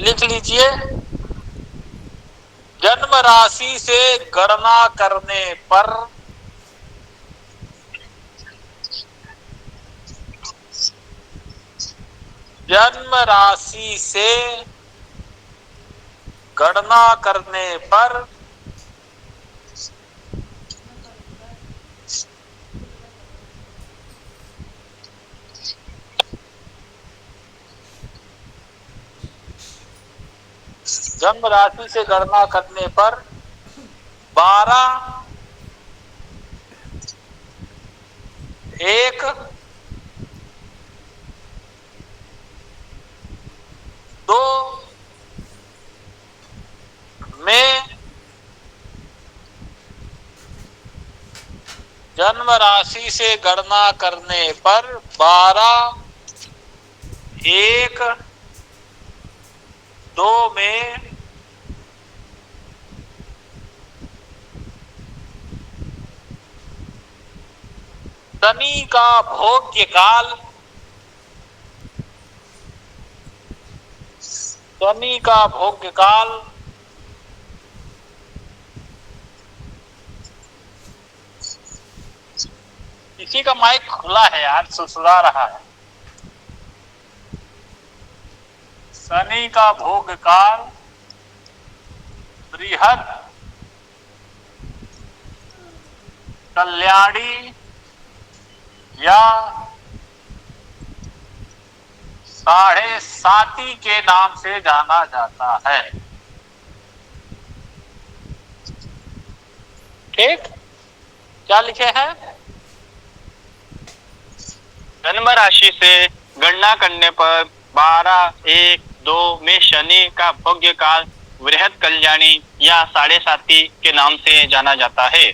लिख लीजिए, जन्म राशि से गणना करने पर जन्म राशि से गणना करने पर जन्म राशि से गणना करने पर 12 1 2 में जन्म राशि से गणना करने पर 12 1 2 में शनि का भोग्य काल, शनि का भोग्य काल किसी का माइक खुला है यार, सुसुरा रहा है। शनि का भोग काल बृहद कल्याणी या 7.5 के नाम से जाना जाता है। ठीक, क्या लिखे हैं? जन्म राशि से गणना करने पर 12-1-2 में शनि का भोग्य काल वृहद कल्याणी या 7.5 के नाम से जाना जाता है।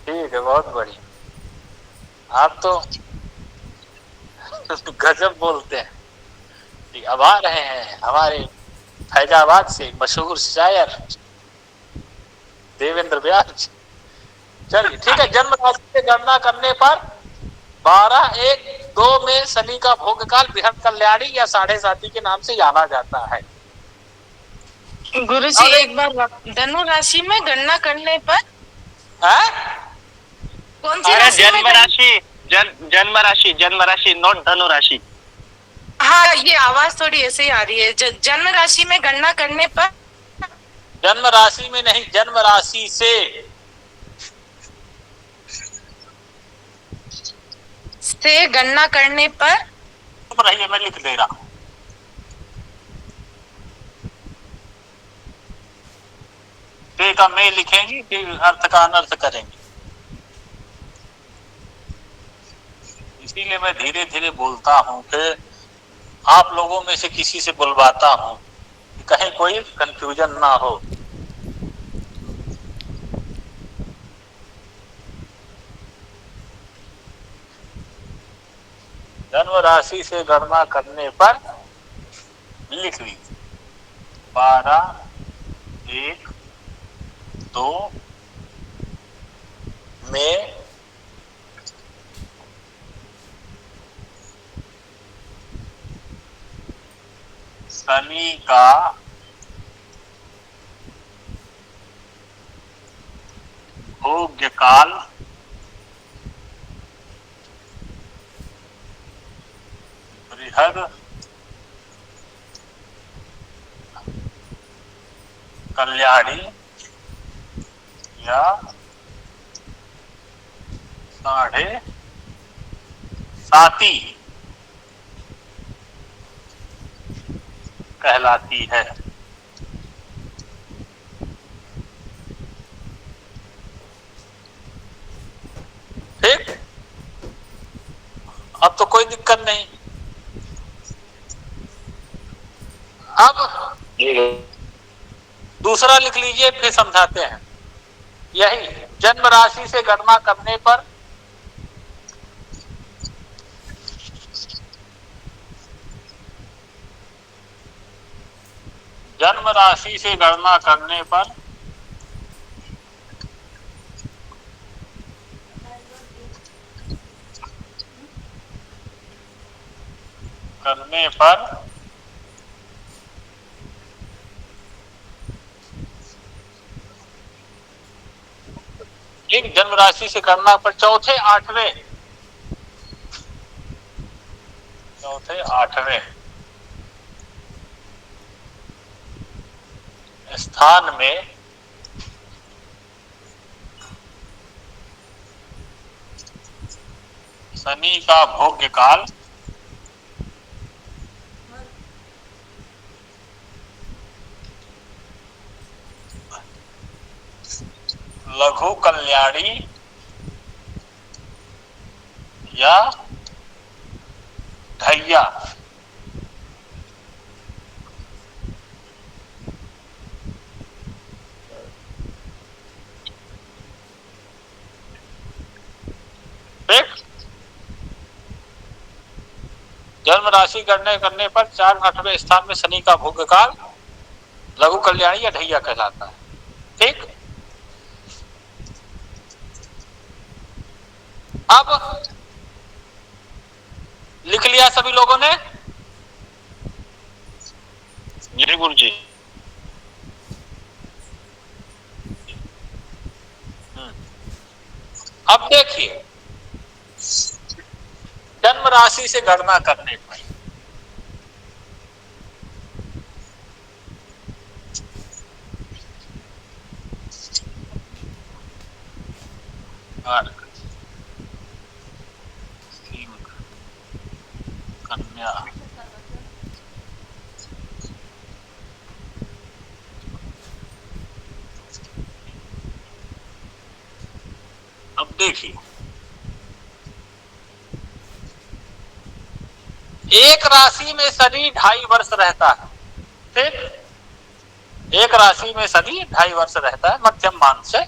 ठीक है, बहुत बढ़िया। आप तो गजब बोलते हैं। अब आ रहे हैं हमारे फैजाबाद से मशहूर शायर देवेंद्र व्यास। चलिए ठीक है, जन्म राशि से गणना करने पर 12-1-2 में शनि का भोग काल बृहद कल्याणी या 7.5 के नाम से जाना जाता है। गुरु जी एक बार धनु राशि में गणना करने पर कौन सी राशि? जन्म राशि नोट धनु राशि। हाँ, ये आवाज थोड़ी ऐसे ही आ रही है। जन्म राशि में गणना करने पर, जन्म राशि में नहीं, जन्म राशि से गणना करने पर, रहिए मैं लिख दे रहा हूं। का मैं लिखेंगे कि अर्थ का अनर्थ करेंगे, इसीलिए मैं धीरे धीरे बोलता हूं कि आप लोगों में से किसी से बुलवाता हूं, कहीं कोई कंफ्यूजन ना हो। जन्म राशि से गणना करने पर लिख लीजिए 12-1-2 में शनि का भोग्य काल बृहद कल्याणी या 7.5 कहलाती है। ठीक, अब तो कोई दिक्कत नहीं। अब दूसरा लिख लीजिए, फिर समझाते हैं। यही जन्म राशि से गणना करने पर जन्म राशि से गणना करने पर करने पर एक जन्म राशि से करना पर चौथे आठवें स्थान में शनि का भोग्य काल लघु कल्याणी या ढैया ठीक। जन्म राशि करने पर 4-8वें स्थान में शनि का भोग्य काल लघु कल्याणी या ढैया कहलाता है। ठीक। अब लिख लिया सभी लोगों ने? जी गुरु जी। अब देखिए, जन्म राशि से गणना करने पर कन्या अब देखिए, एक राशि में शनि 2.5 वर्ष रहता है। ठीक। एक राशि में शनि 2.5 वर्ष रहता है मध्यम मान से।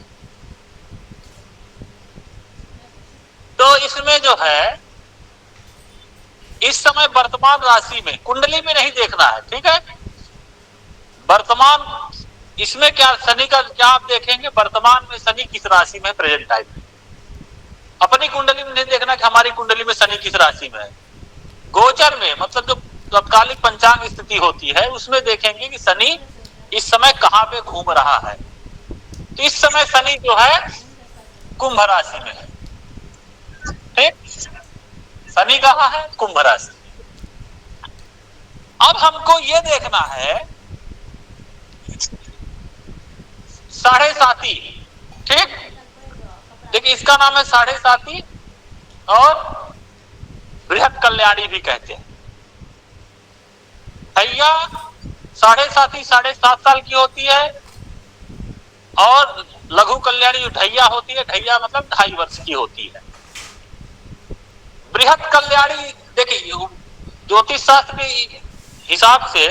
तो इसमें जो है इस समय वर्तमान राशि में, कुंडली में नहीं देखना है। ठीक है। वर्तमान इसमें क्या शनि का क्या आप देखेंगे, वर्तमान में शनि किस राशि में प्रेजेंट टाइम में। अपनी कुंडली में नहीं देखना कि हमारी कुंडली में शनि किस राशि में है। गोचर में मतलब जो तत्कालिक पंचांग स्थिति होती है उसमें देखेंगे कि शनि इस समय कहां पे घूम रहा है। तो इस समय शनि जो है कुंभ राशि में है। ठीक। शनि कहां है? कुंभ राशि। अब हमको ये देखना है 7.5। ठीक। देखिए इसका नाम है 7.5 और बृहद कल्याणी भी कहते हैं। ढैया 7.5 7.5 साल की होती है और लघु कल्याणी जो ढैया होती है, ढैया मतलब 2.5 वर्ष की होती है। बृहद कल्याणी देखिए ज्योतिष शास्त्र के हिसाब से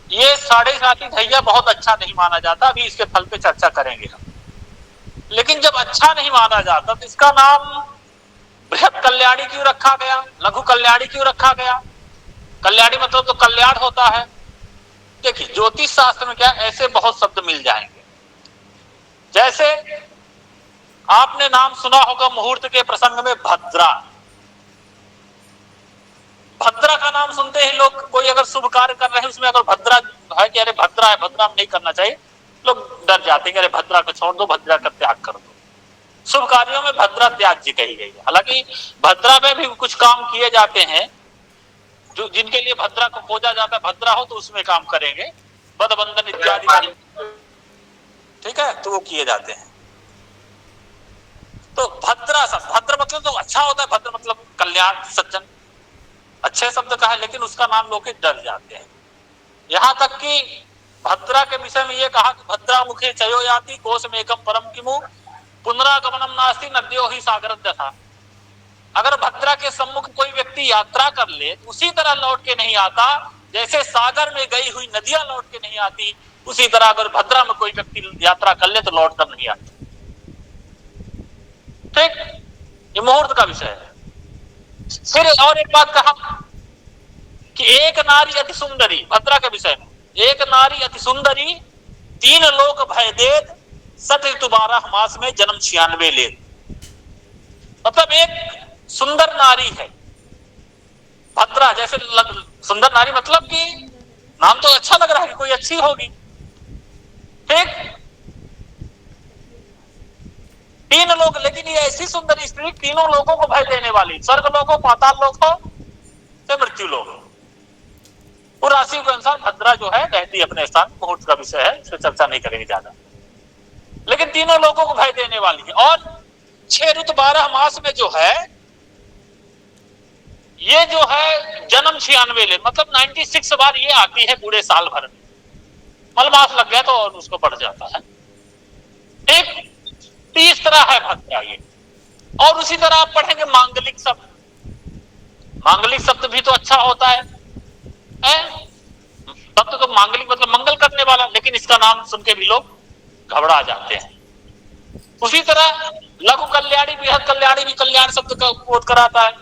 ये 7.5 ढैया बहुत अच्छा नहीं माना जाता। अभी इसके फल पे चर्चा करेंगे हम। लेकिन जब अच्छा नहीं माना जाता तो इसका नाम बृहद कल्याणी क्यों रखा गया, लघु कल्याणी क्यों रखा गया? कल्याणी मतलब तो कल्याण होता है। देखिए ज्योतिष शास्त्र में क्या ऐसे बहुत शब्द मिल जाएंगे। जैसे आपने नाम सुना होगा मुहूर्त के प्रसंग में भद्रा। भद्रा का नाम सुनते ही लोग, कोई अगर शुभ कार्य कर रहे हैं उसमें अगर भद्रा है कि अरे भद्रा है, भद्रा नहीं करना चाहिए, लोग डर जाते हैं कि अरे भद्रा को छोड़ दो, भद्रा का त्याग कर दो। शुभ कार्यों में भद्रा त्याज्य कही गई है। हालांकि भद्रा में भी कुछ काम किए जाते हैं जो जिनके लिए भद्रा को पूजा जाता है। भद्रा हो तो उसमें काम करेंगे, बदबंधन इत्यादि। ठीक है, तो वो किए जाते हैं। तो भद्रा शब्द, भद्र मतलब तो अच्छा होता है। भद्र मतलब कल्याण, सज्जन, अच्छे शब्द का है, लेकिन उसका नाम लोग डर जाते हैं। यहां तक कि भद्रा के विषय में यह कहा कि भद्रा मुखे चयो याति कोश में एकम परम किमु पुनरागमनम नास्ति नद्यो ही सागर दशा। अगर भद्रा के सम्मुख कोई व्यक्ति यात्रा कर ले तो उसी तरह लौट के नहीं आता जैसे सागर में गई हुई नदियां लौट के नहीं आती, उसी तरह अगर भद्रा में कोई व्यक्ति यात्रा कर ले तो लौट कर नहीं आती। ठीक। ये मुहूर्त का विषय है। फिर और एक बात कहा कि एक नारी अति सुंदरी, भद्रा के विषय में, एक नारी अति सुंदरी 3 लोक भय देत सत ऋतु 12 मास में जन्म 96 लेत। मतलब एक सुंदर नारी है, भद्रा जैसे सुंदर नारी, मतलब कि नाम तो अच्छा लग रहा है कि कोई अच्छी होगी। ठीक, तीन लोग, लेकिन ये ऐसी सुंदर स्त्री तीनों लोगों को भय देने वाली, स्वर्ग लोगों, पाताल लोगों से मृत्यु लोग। और राशि के अनुसार भद्रा जो है रहती है अपने स्थान, मुहूर्त का विषय है, इस पर चर्चा नहीं करेंगे ज्यादा। लेकिन तीनों लोगों को भय देने वाली है। और 6 ऋतु 12 मास में जो है ये जो है जन्म 96 ले, मतलब 96 बार ये आती है पूरे साल भर में। मलमास लग गया तो और उसको बढ़ जाता है। एक इस तरह है भद्रा ये। और उसी तरह आप पढ़ेंगे मांगलिक शब्द। मांगलिक शब्द भी तो अच्छा होता है, शब्द तो मांगलिक मतलब मंगल करने वाला, लेकिन इसका नाम सुन के भी लोग घबरा जाते हैं। उसी तरह लघु कल्याणी, बृहद कल्याणी भी कल्याण शब्द का उपयोग कराता है,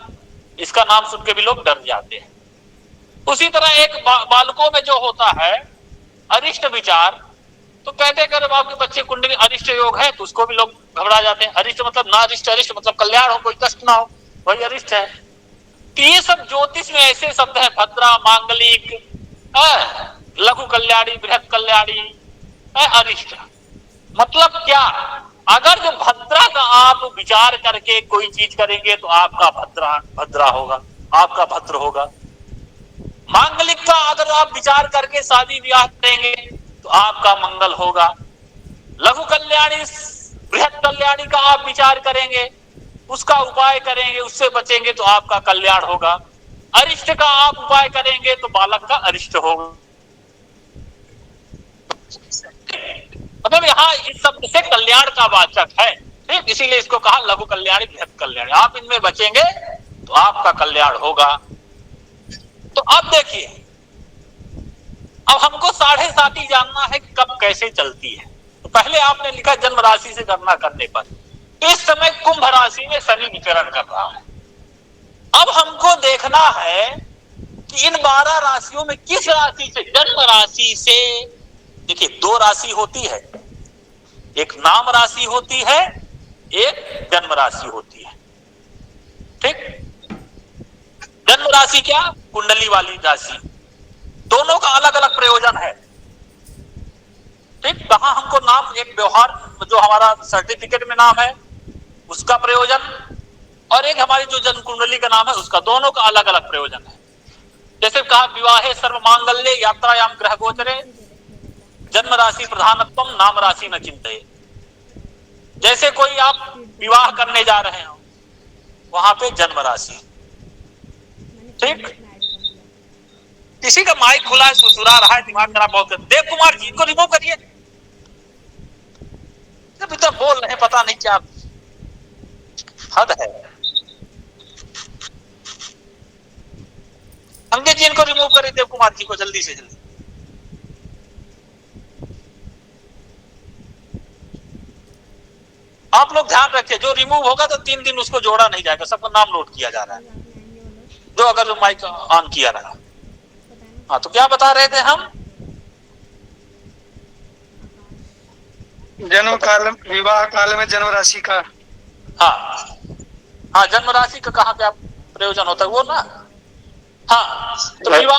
इसका नाम सुन के भी लोग डर जाते हैं। उसी तरह एक बालकों में जो होता है अरिष्ट विचार, तो कहते कर आपके बच्चे कुंडली अरिष्ट योग है, तो उसको भी लोग घबरा जाते हैं। अरिष्ट मतलब ना अरिष्ट, अरिष्ट मतलब कल्याण हो, कोई कष्ट ना हो, वही अरिष्ट है। तो ये सब ज्योतिष में ऐसे शब्द है, भद्रा, मांगलिक, लघु कल्याणी, बृहद कल्याणी, अरिष्ट। मतलब क्या, अगर जो भद्रा का आप विचार करके कोई चीज करेंगे तो आपका भद्रा होगा, आपका भद्र होगा। मांगलिक का अगर आप विचार करके शादी ब्याह करेंगे तो आपका मंगल होगा। लघु कल्याणी, बृहद कल्याणी का आप विचार करेंगे, उसका उपाय करेंगे, उससे बचेंगे तो आपका कल्याण होगा। अरिष्ट का आप उपाय करेंगे तो बालक का अरिष्ट होगा। मतलब यहाँ इस शब्द से कल्याण का वाचक है, ठीक, इसीलिए इसको कहा लघु कल्याणी, बृहद कल्याणी। आप इनमें बचेंगे तो आपका कल्याण होगा। तो अब देखिए, अब हमको 7.5 जानना है कब कैसे चलती है। तो पहले आपने लिखा जन्म राशि से गणना करने पर, इस समय कुंभ राशि में शनि विचरण कर रहा है। अब हमको देखना है कि इन 12 राशियों में किस राशि से, जन्म राशि से, देखिए 2 राशि होती है, एक नाम राशि होती है, एक जन्म राशि होती है। ठीक, जन्म राशि क्या, कुंडली वाली राशि, दोनों का अलग अलग प्रयोजन है। ठीक, कहां हमको नाम, एक व्यवहार जो हमारा सर्टिफिकेट में नाम है उसका प्रयोजन, और एक हमारी जो जन्म कुंडली का नाम है उसका, दोनों का अलग अलग प्रयोजन है। जैसे कहा विवाहे सर्व मांगल्ये यात्रायाम ग्रह गोचरे जन्म राशि प्रधानत्वम नाम राशि न चिंतये। जैसे कोई आप विवाह करने जा रहे हो, वहां पे जन्म राशि। ठीक, किसी का माइक खुला है, सुसुरा रहा है, दिमाग खराब बहुत कर। देव कुमार जी को रिमूव करिए, तो बोल रहे हैं पता नहीं क्या हद है। अंकित जी इनको रिमूव करिए, देव कुमार जी को जल्दी से जल्दी। आप लोग ध्यान रखिए, जो रिमूव होगा तो 3 दिन उसको जोड़ा नहीं जाएगा, सबका नाम नोट किया जा रहा है, जो अगर जो माइक ऑन किया रहा। हाँ, तो क्या बता रहे थे हम, जन्म काल, विवाह काल में जन्म राशि का, हाँ हाँ, जन्म राशि का कहाँ क्या प्रयोजन होता है वो ना। हाँ, तो विवाह,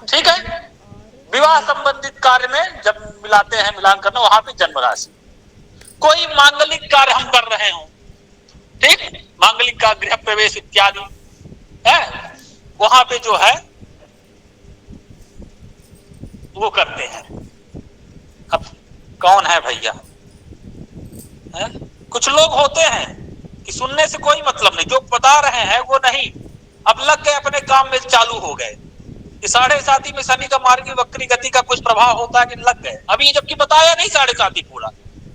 ठीक है, विवाह संबंधित कार्य में जब मिलाते हैं, मिलान करना, वहां पे जन्म राशि। कोई मांगलिक कार्य हम कर रहे हो, ठीक, मांगलिक का गृह प्रवेश इत्यादि है, वहां पे जो है वो करते हैं। अब कौन है भैया, कुछ लोग होते हैं कि सुनने से कोई मतलब नहीं, जो बता रहे हैं वो नहीं, अब लग गए अपने काम में, चालू हो गए। 7.5 में शनि का मार्गी वक्री गति का कुछ प्रभाव होता है कि लग गए, अभी जबकि बताया नहीं 7.5 पूरा,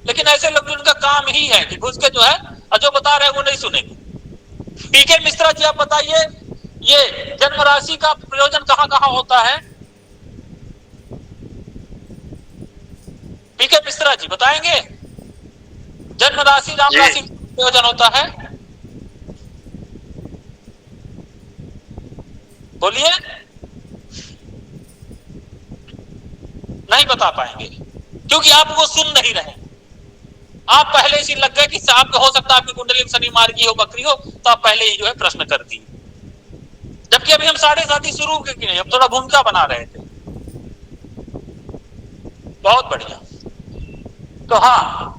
लेकिन ऐसे लोग उनका काम ही है कि घुस के जो है, और जो बता रहे हैं वो नहीं सुनेंगे। पीके मिश्रा जी आप बताइए, ये जन्म राशि का प्रयोजन कहाँ कहाँ होता है? पीके मिश्रा जी बताएंगे, जन्म राशि राम राशि प्रयोजन होता है, बोलिए। नहीं बता पाएंगे क्योंकि आप वो सुन नहीं रहे। आप पहले से लग गए कि साहब हो सकता है आपकी कुंडली में शनि मार्गी हो, बकरी हो, तो आप पहले ही जो है प्रश्न कर दिए, जबकि अभी हम 7.5 शुरू की नहीं, हम थोड़ा भूमिका बना रहे थे। बहुत बढ़िया। तो हाँ,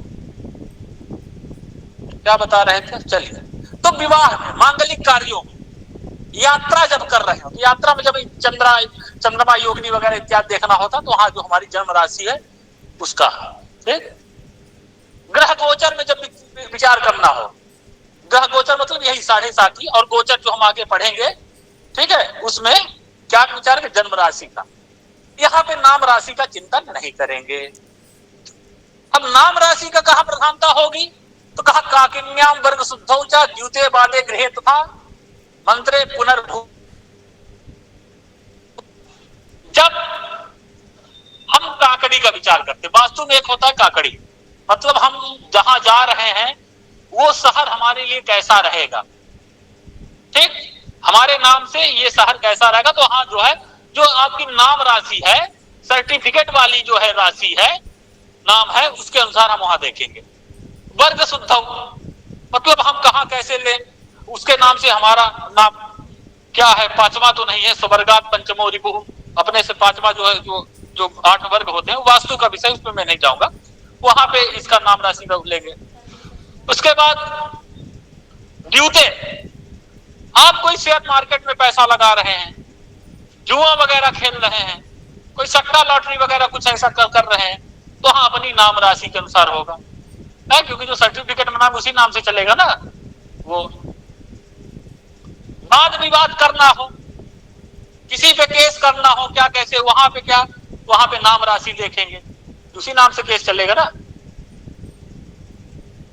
क्या बता रहे थे? चलिए, तो विवाह में, मांगलिक कार्यों में, यात्रा जब कर रहे हो, तो यात्रा में जब चंद्रमा योगिनी वगैरह इत्यादि देखना होता, तो वहां जो हमारी जन्म राशि है उसका, ठीक। ग्रह गोचर में जब विचार करना हो, ग्रह गोचर मतलब यही 7.5 और गोचर जो हम आगे पढ़ेंगे, ठीक है, उसमें क्या विचार है? जन्म राशि का। यहाँ पे नाम राशि का चिंतन नहीं करेंगे। अब नाम राशि का कहा प्रधानता होगी? तो कहा काकिन्याम वर्ग शुद्धौ च द्यूते बादे गृहे तथा मंत्रे पुनर्भू। जब हम काकड़ी का विचार करते, वास्तु में एक होता है काकड़ी, मतलब हम जहां जा रहे हैं वो शहर हमारे लिए कैसा रहेगा, ठीक, हमारे नाम से ये शहर कैसा रहेगा। तो हाँ, जो है, जो आपकी नाम राशि है, सर्टिफिकेट वाली जो है राशि है, नाम है, उसके अनुसार हम वहां देखेंगे। वर्ग शुद्ध, मतलब हम कहाँ कैसे लें, उसके नाम से हमारा नाम क्या है, पांचवा तो नहीं है, स्वर्गात पंचमो रिपु, अपने से पांचवा जो है, जो 8 वर्ग होते हैं, वास्तु का विषय, उसमें मैं नहीं जाऊंगा, वहां पे इसका नाम राशि का लेंगे। उसके बाद द्यूते, आप कोई शेयर मार्केट में पैसा लगा रहे हैं, जुआ वगैरह खेल रहे हैं, कोई सट्टा लॉटरी वगैरह कुछ ऐसा कर रहे हैं, तो हाँ, अपनी नाम राशि के अनुसार होगा, है, क्योंकि जो सर्टिफिकेट में नाम उसी नाम से चलेगा ना वो। वाद विवाद करना हो, किसी पे केस करना हो, क्या कैसे, वहां पे क्या, वहां पे नाम राशि देखेंगे, उसी नाम से केस चलेगा ना।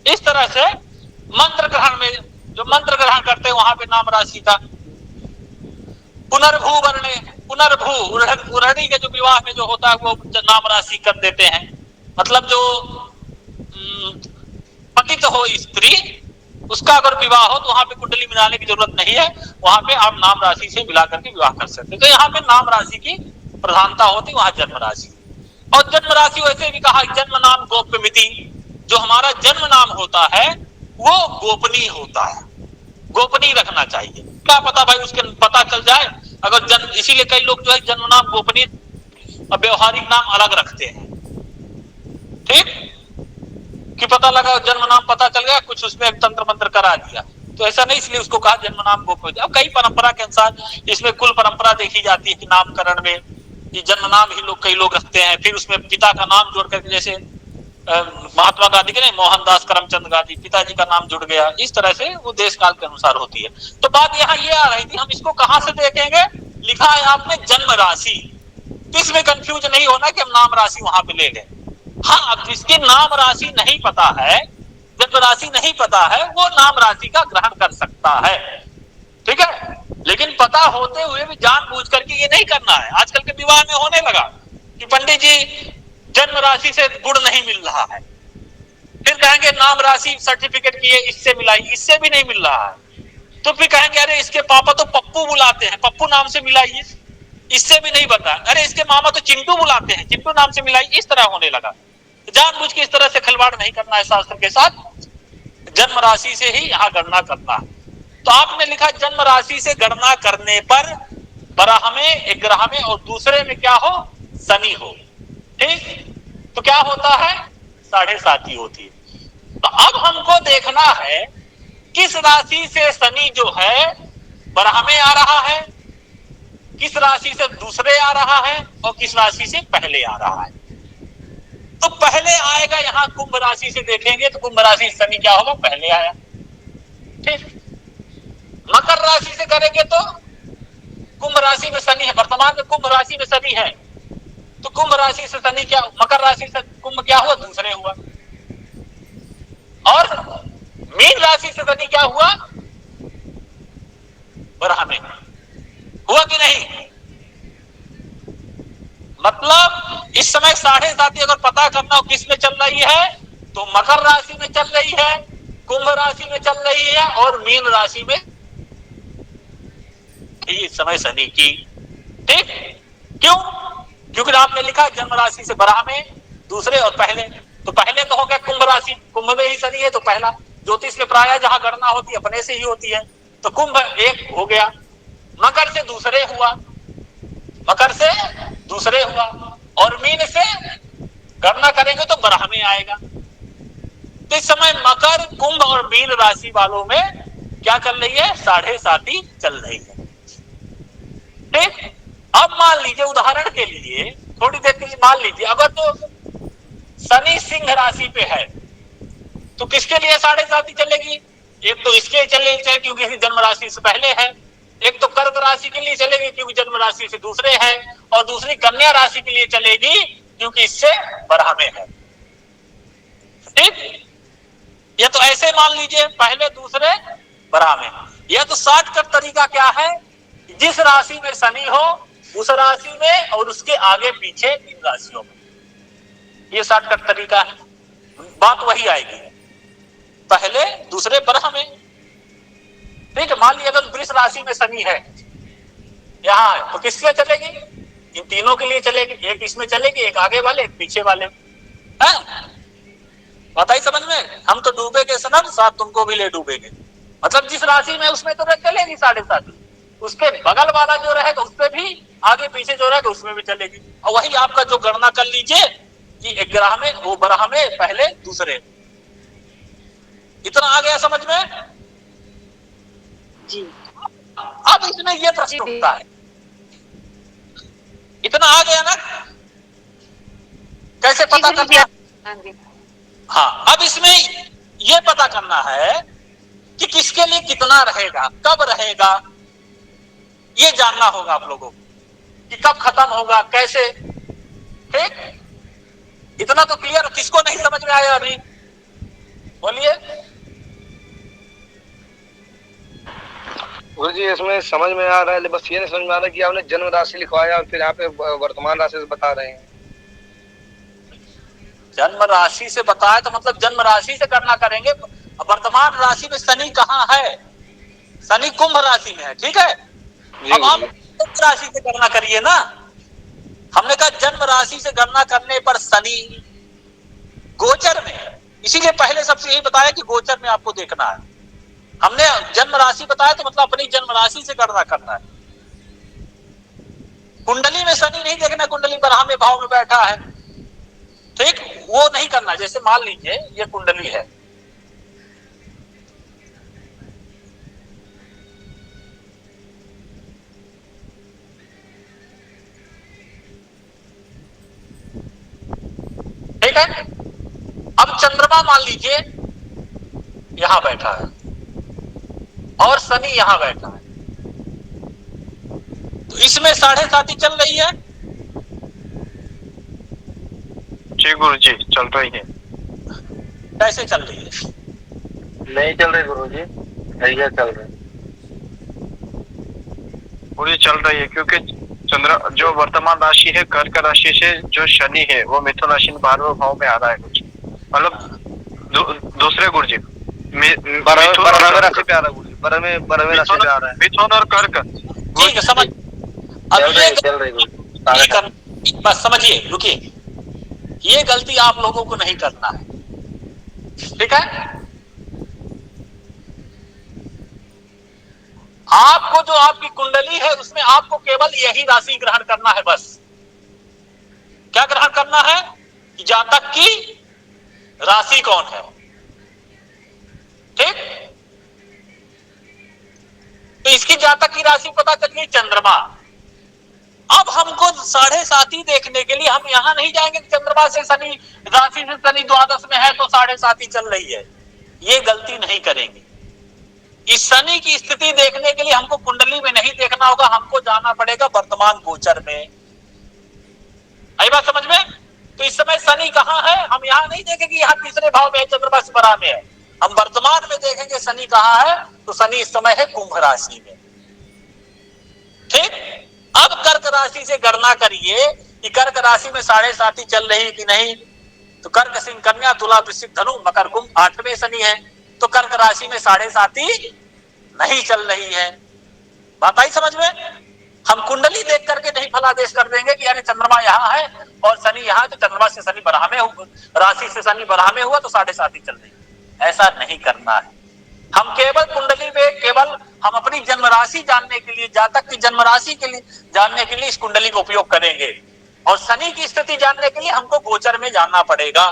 इस तरह से मंत्र ग्रहण में, जो मंत्र ग्रहण करते हैं, वहां पे नाम राशि का। पुनर्भू वर्णे, पुनर्भू उरहणी के जो विवाह में जो होता है वो नाम राशि कर देते हैं, मतलब जो पतित हो स्त्री, उसका अगर विवाह हो तो वहां पे कुंडली मिलाने की जरूरत नहीं है, वहां पे आप नाम राशि से मिला करके विवाह कर सकते हैं। तो यहाँ पे नाम राशि की प्रधानता होती, वहां जन्म राशि। और जन्म राशि वैसे भी कहा, जन्म नाम गोप्यमिति, जो हमारा जन्म नाम होता है वो गोपनीय होता है, गोपनीय रखना चाहिए। क्या पता भाई उसके पता चल जाए अगर जन्म, इसीलिए कई लोग जो है जन्म नाम गोपनीय और व्यवहारिक नाम अलग रखते हैं, ठीक, कि पता लगा जन्म नाम पता चल गया, कुछ उसमें तंत्र मंत्र करा दिया, तो ऐसा नहीं, इसलिए उसको कहा जन्म नाम गोपनीय। अब कई परंपरा के अनुसार इसमें कुल परंपरा देखी जाती है कि नामकरण में ये जन्म नाम ही कई लोग रखते हैं, फिर उसमें पिता का नाम जोड़ करके, जैसे महात्मा गांधी के नहीं, मोहनदास करमचंद गांधी, पिताजी का नाम जुड़ गया, इस तरह से वो देश काल के अनुसार होती है। तो बात यहाँ ये आ रही थी, हम इसको कहां से देखेंगे? लिखा है आपने जन्म राशि, तो इसमें कंफ्यूज नहीं होना कि हम नाम राशि वहां पे ले गए। हाँ, अब जिसकी नाम राशि नहीं पता है, जन्म राशि नहीं पता है, वो नाम राशि का ग्रहण कर सकता है, ठीक है, लेकिन पता होते हुए भी जानबूझ करके ये नहीं करना है। आजकल के विवाह में होने लगा कि पंडित जी जन्म राशि से गुण नहीं मिल रहा है, फिर कहेंगे नाम राशि सर्टिफिकेट की है, इससे मिलाई, इससे भी नहीं मिल रहा है, तो फिर कहेंगे अरे इसके पापा तो पप्पू बुलाते हैं, पप्पू नाम से मिलाइए, इससे भी नहीं बता, अरे इसके मामा तो चिंटू बुलाते हैं, चिंटू नाम से मिलाइए, इस तरह होने लगा। जानबूझ के इस तरह से खिलवाड़ नहीं करना है शास्त्र के साथ, जन्म राशि से ही यहाँ गणना करना है। तो आपने लिखा जन्म राशि से गणना करने पर बराह में, ग्रह में और दूसरे में क्या हो, शनि हो, ठीक, तो क्या होता है, 7.5 होती है। तो अब हमको देखना है किस राशि से शनि जो है बराह में आ रहा है, किस राशि से दूसरे आ रहा है, और किस राशि से पहले आ रहा है। तो पहले आएगा, यहां कुंभ राशि से देखेंगे तो कुंभ राशि शनि क्या होगा, पहले आया, ठीक। मकर राशि से करेंगे तो कुंभ राशि में शनि है, वर्तमान में कुंभ राशि में शनि है, तो कुंभ राशि से शनि क्या, मकर राशि से कुंभ क्या हुआ, दूसरे हुआ। और मीन राशि से शनि क्या हुआ, बराह में हुआ कि नहीं। मतलब इस समय 7.5 अगर पता करना हो किस में चल रही है, तो मकर राशि में चल रही है, कुंभ राशि में चल रही है, और मीन राशि में इस समय शनि की, ठीक। क्यों? क्योंकि आपने लिखा जन्म राशि से बराह में, दूसरे और पहले, तो पहले तो हो गया कुंभ राशि, कुंभ में ही शनि है, तो पहला ज्योतिष में प्राय जहां गणना होती है अपने से ही होती है, तो कुंभ एक हो गया। मकर से दूसरे हुआ, मकर से दूसरे हुआ, और मीन से गणना करेंगे तो बराह में आएगा। तो इस समय मकर, कुंभ और मीन राशि वालों में क्या चल रही है? 7.5 चल रही है। ठीक, अब मान लीजिए उदाहरण के लिए थोड़ी देर के लिए मान लीजिए अगर तो शनि सिंह राशि पे है तो किसके लिए 7.5 चलेगी? एक तो इसके लिए चलेगी क्योंकि जन्म राशि से पहले है, एक तो कर्क राशि के लिए चलेगी क्योंकि जन्म राशि से दूसरे है, और दूसरी कन्या राशि के लिए चलेगी क्योंकि इससे बराह में है। ठीक, ये तो ऐसे मान लीजिए पहले दूसरे बराह में। यह तो शॉर्टकट तरीका क्या है? जिस राशि में शनि हो उस राशि में और उसके आगे पीछे इन राशियों में, ये शॉर्टकट तरीका है। बात वही आएगी, पहले दूसरे बराह में। ठीक है, मान लिया अगर वृष राशि में शनि है यहां है तो किसके लिए चलेगी? इन तीनों के लिए चलेगी, एक इसमें चलेगी, एक आगे वाले, एक पीछे वाले। बताइए समझ में? हम तो डूबेंगे सनम, साथ तुमको भी ले डूबेंगे। मतलब जिस राशि में उसमें तो चलेगी 7.5, उसके बगल वाला जो रहेगा उसमें भी, आगे पीछे जो रहेगा उसमें भी चलेगी। और वही आपका जो गणना कर लीजिए कि एक ग्रह में, वो बराह में पहले दूसरे। इतना आ गया समझ में जी? अब इसमें यह प्रश्न उठता है, इतना आ गया ना, कैसे पता करना? हाँ, अब इसमें यह पता करना है कि किसके लिए कितना रहेगा, कब रहेगा, ये जानना होगा आप लोगों को कि कब खत्म होगा, कैसे। ठीक, इतना तो क्लियर, किसको नहीं समझ में आया अभी? बोलिए। गुरु जी इसमें समझ में आ रहा है, बस ये नहीं समझ में आ रहा कि आपने जन्म राशि लिखवाया और फिर यहाँ पे वर्तमान राशि से बता रहे हैं। जन्म राशि से बताया तो मतलब जन्म राशि से गणना करेंगे। वर्तमान राशि में शनि कहाँ है? शनि कुंभ राशि में है। ठीक है, अब आप कुंभ राशि से गणना करिए ना। हमने कहा जन्म राशि से गणना करने पर शनि गोचर में, इसीलिए पहले सबसे यही बताया कि गोचर में आपको देखना है। हमने जन्म राशि बताया तो मतलब अपनी जन्म राशि से गणना करना है। कुंडली में शनि नहीं देखना, कुंडली बराह में भाव में बैठा है। ठीक, वो नहीं करना। जैसे मान लीजिए ये कुंडली है, ठीक है। अब चंद्रमा मान लीजिए यहां बैठा है और शनि यहां बैठा है, तो इसमें 7.5 चल रही है। जी गुरु जी, चल रही है। कैसे चल रही है? नहीं चल रही गुरु जी, ऐसा चल रही पूरी चल रही है क्योंकि चंद्र जो वर्तमान राशि है कर्क राशि से जो शनि है वो मिथुन राशि में 12वें भाव में आ रहा है कुछ, मतलब दूसरे गुरु जी बारहवें राशि पे आ रहा है गुरु जी, बारहवें राशि पे आ रहा है मिथुन और कर्क। ठीक है, समझ। अब ये चल रही गुरु जी। बस समझिए, रुकिए, ये गलती आप लोगों को नहीं करना है। ठीक है, आपको जो आपकी कुंडली है उसमें आपको केवल यही राशि ग्रहण करना है। बस क्या ग्रहण करना है कि जातक की राशि कौन है। ठीक, तो इसकी जातक की राशि पता चलिए चंद्रमा। अब हमको 7.5 देखने के लिए हम यहां नहीं जाएंगे कि चंद्रमा से शनि राशि से शनि द्वादश में है तो 7.5 चल रही है। ये गलती नहीं करेंगे। इस शनि की स्थिति देखने के लिए हमको कुंडली में नहीं देखना होगा, हमको जाना पड़ेगा वर्तमान गोचर में। आई बात समझ में? तो इस समय शनि कहाँ है? हम यहाँ नहीं देखेंगे यहाँ तीसरे भाव में है, चंद्रमा से बराह में है। हम वर्तमान में देखेंगे शनि कहाँ है, तो शनि इस समय है कुंभ राशि में। ठीक, अब कर्क राशि से गणना करिए कि कर्क राशि में 7.5 चल रही कि नहीं। तो कर्क, सिंह, कन्या, तुला, वृश्चिक, धनु, मकर, कुंभ, 8वें शनि है, तो कर्क राशि में 7.5 नहीं चल रही है। बात आई समझ में? हम कुंडली देख करके नहीं फलादेश कर देंगे कि अरे चंद्रमा यहाँ है और शनि यहाँ है, तो चंद्रमा से शनि बराह में हुआ, राशि से शनि बराह में हुआ तो 7.5 चल रही है। ऐसा नहीं करना है। हम केवल कुंडली में केवल हम अपनी जन्म राशि जानने के लिए, जातक की जन्म राशि के लिए जानने के लिए इस कुंडली का उपयोग करेंगे, और शनि की स्थिति जानने के लिए हमको गोचर में जानना पड़ेगा।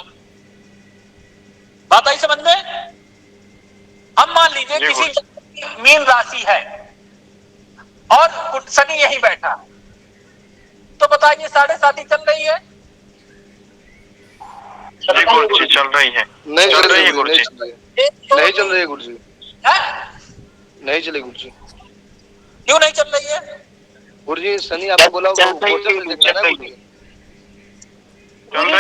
बात आई समझ में? अब मान लीजिए किसी मीन राशि है और शनि यही बैठा, तो बताइए 7.5 चल रही है? गुरुजी चल रही है, नहीं चल रही है गुरुजी, नहीं चल रही है गुरुजी, नहीं चली गुरुजी। क्यों नहीं चल रही है गुरुजी? शनि आपको बोला चल रही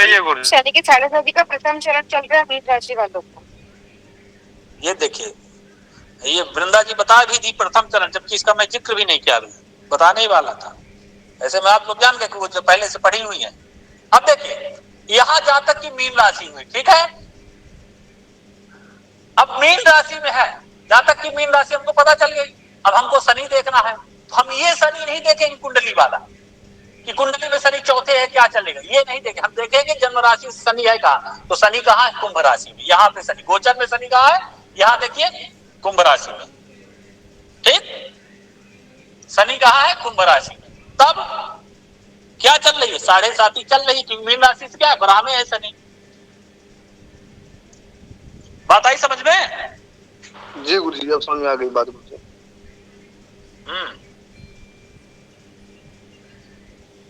है गुरुजी। शनि के 7.5 का प्रथम चरण चल रहा है मीन राशि वालों को। ये देखिए, ये वृंदा जी बता भी दी प्रथम चरण, जबकि इसका मैं जिक्र भी नहीं किया, अभी बताने ही वाला था। ऐसे में आप लोग जान गए कि वो जो पहले से पढ़ी हुई है। अब देखिए, यहां जातक की मीन राशि हुई, ठीक है। अब मीन राशि में है, जातक की मीन राशि हमको पता चल गई। अब हमको शनि देखना है, तो हम ये शनि नहीं देखेंगे कुंडली वाला कि कुंडली में शनि चौथे है क्या चलेगा, ये नहीं देखेंगे। हम देखेंगे जन्म राशि शनि है कहाँ, तो शनि कहाँ है? कुंभ राशि में। यहाँ पे शनि गोचर में शनि कहाँ है? यहाँ देखिए कुंभ राशि में, ठीक। शनि कहाँ है? कुंभ राशि में। तब क्या चल रही है? 7.5 चल रही है। मीन राशि से क्या है? बराह में है शनि। बात आई समझ में? जी गुरुजी, अब समझ में आ गई बात गुरुजी।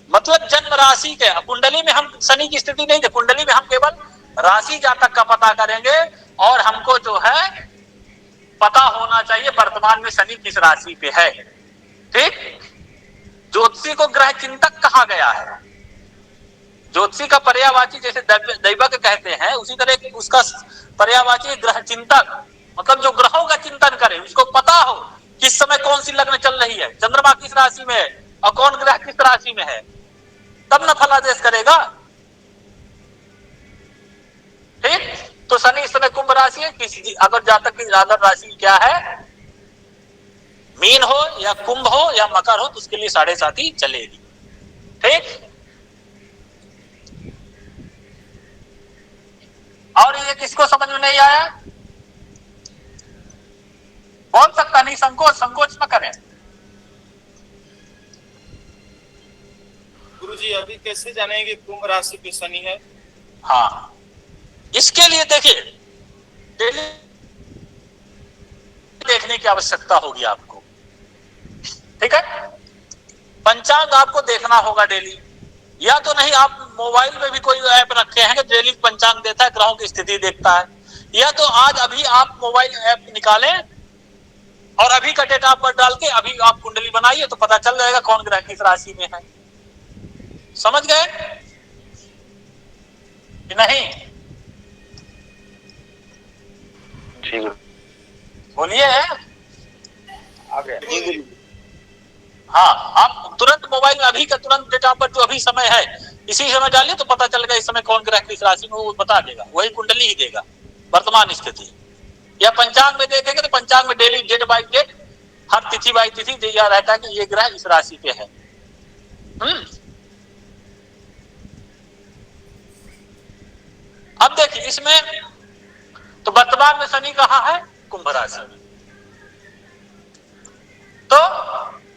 मतलब जन्म राशि के कुंडली में हम शनि की स्थिति नहीं दे, कुंडली में हम केवल राशि जातक का पता करेंगे, और हमको जो है पता होना चाहिए वर्तमान में शनि किस राशि पे है, ठीक। ज्योतिषी को ग्रह चिंतक कहा गया है। ज्योतिषी का पर्यायवाची जैसे दैवज्ञ कहते हैं, उसी तरह उसका पर्यायवाची ग्रह चिंतक, मतलब जो ग्रहों का चिंतन करे, उसको पता हो किस समय कौन सी लग्न चल रही है, चंद्रमा किस राशि में है और कौन ग्रह किस राशि में है, तब न फलादेश करेगा, ठीक। तो शनि इस समय कुंभ राशि है। किसी अगर जातक की राशि क्या है, मीन हो या कुंभ हो या मकर हो, तो उसके लिए 7.5 चलेगी, ठीक। और ये किसको समझ में नहीं आया? बोल सकता नहीं, संकोच न करें। गुरुजी अभी कैसे जानेंगे कुंभ राशि पे शनि है? हाँ, इसके लिए देखिए डेली देखने की आवश्यकता होगी आपको, ठीक है। पंचांग आपको देखना होगा डेली, या तो नहीं आप मोबाइल में भी कोई ऐप रखे हैं कि डेली पंचांग देता है, ग्रहों की स्थिति देखता है, या तो आज अभी आप मोबाइल ऐप निकालें और अभी का डेट आप पर डाल के अभी आप कुंडली बनाइए, तो पता चल जाएगा कौन ग्रह किस राशि में है। समझ गए कि नहीं? बोलिए। हाँ, आप तुरंत मोबाइल में अभी का तुरंत डेटा पर जो अभी समय है इसी समय डालिए, तो पता चलेगा इस समय कौन ग्रह किस राशि में, वो बता देगा, वही कुंडली ही देगा वर्तमान स्थिति। या पंचांग में देखेंगे तो पंचांग में डेली डेट बाई डेट, हर तिथि बाई तिथि दिया रहता है कि ये ग्रह इस राशि पे है। अब देखिए इसमें तो वर्तमान में शनि कहाँ है? कुंभ राशि में। तो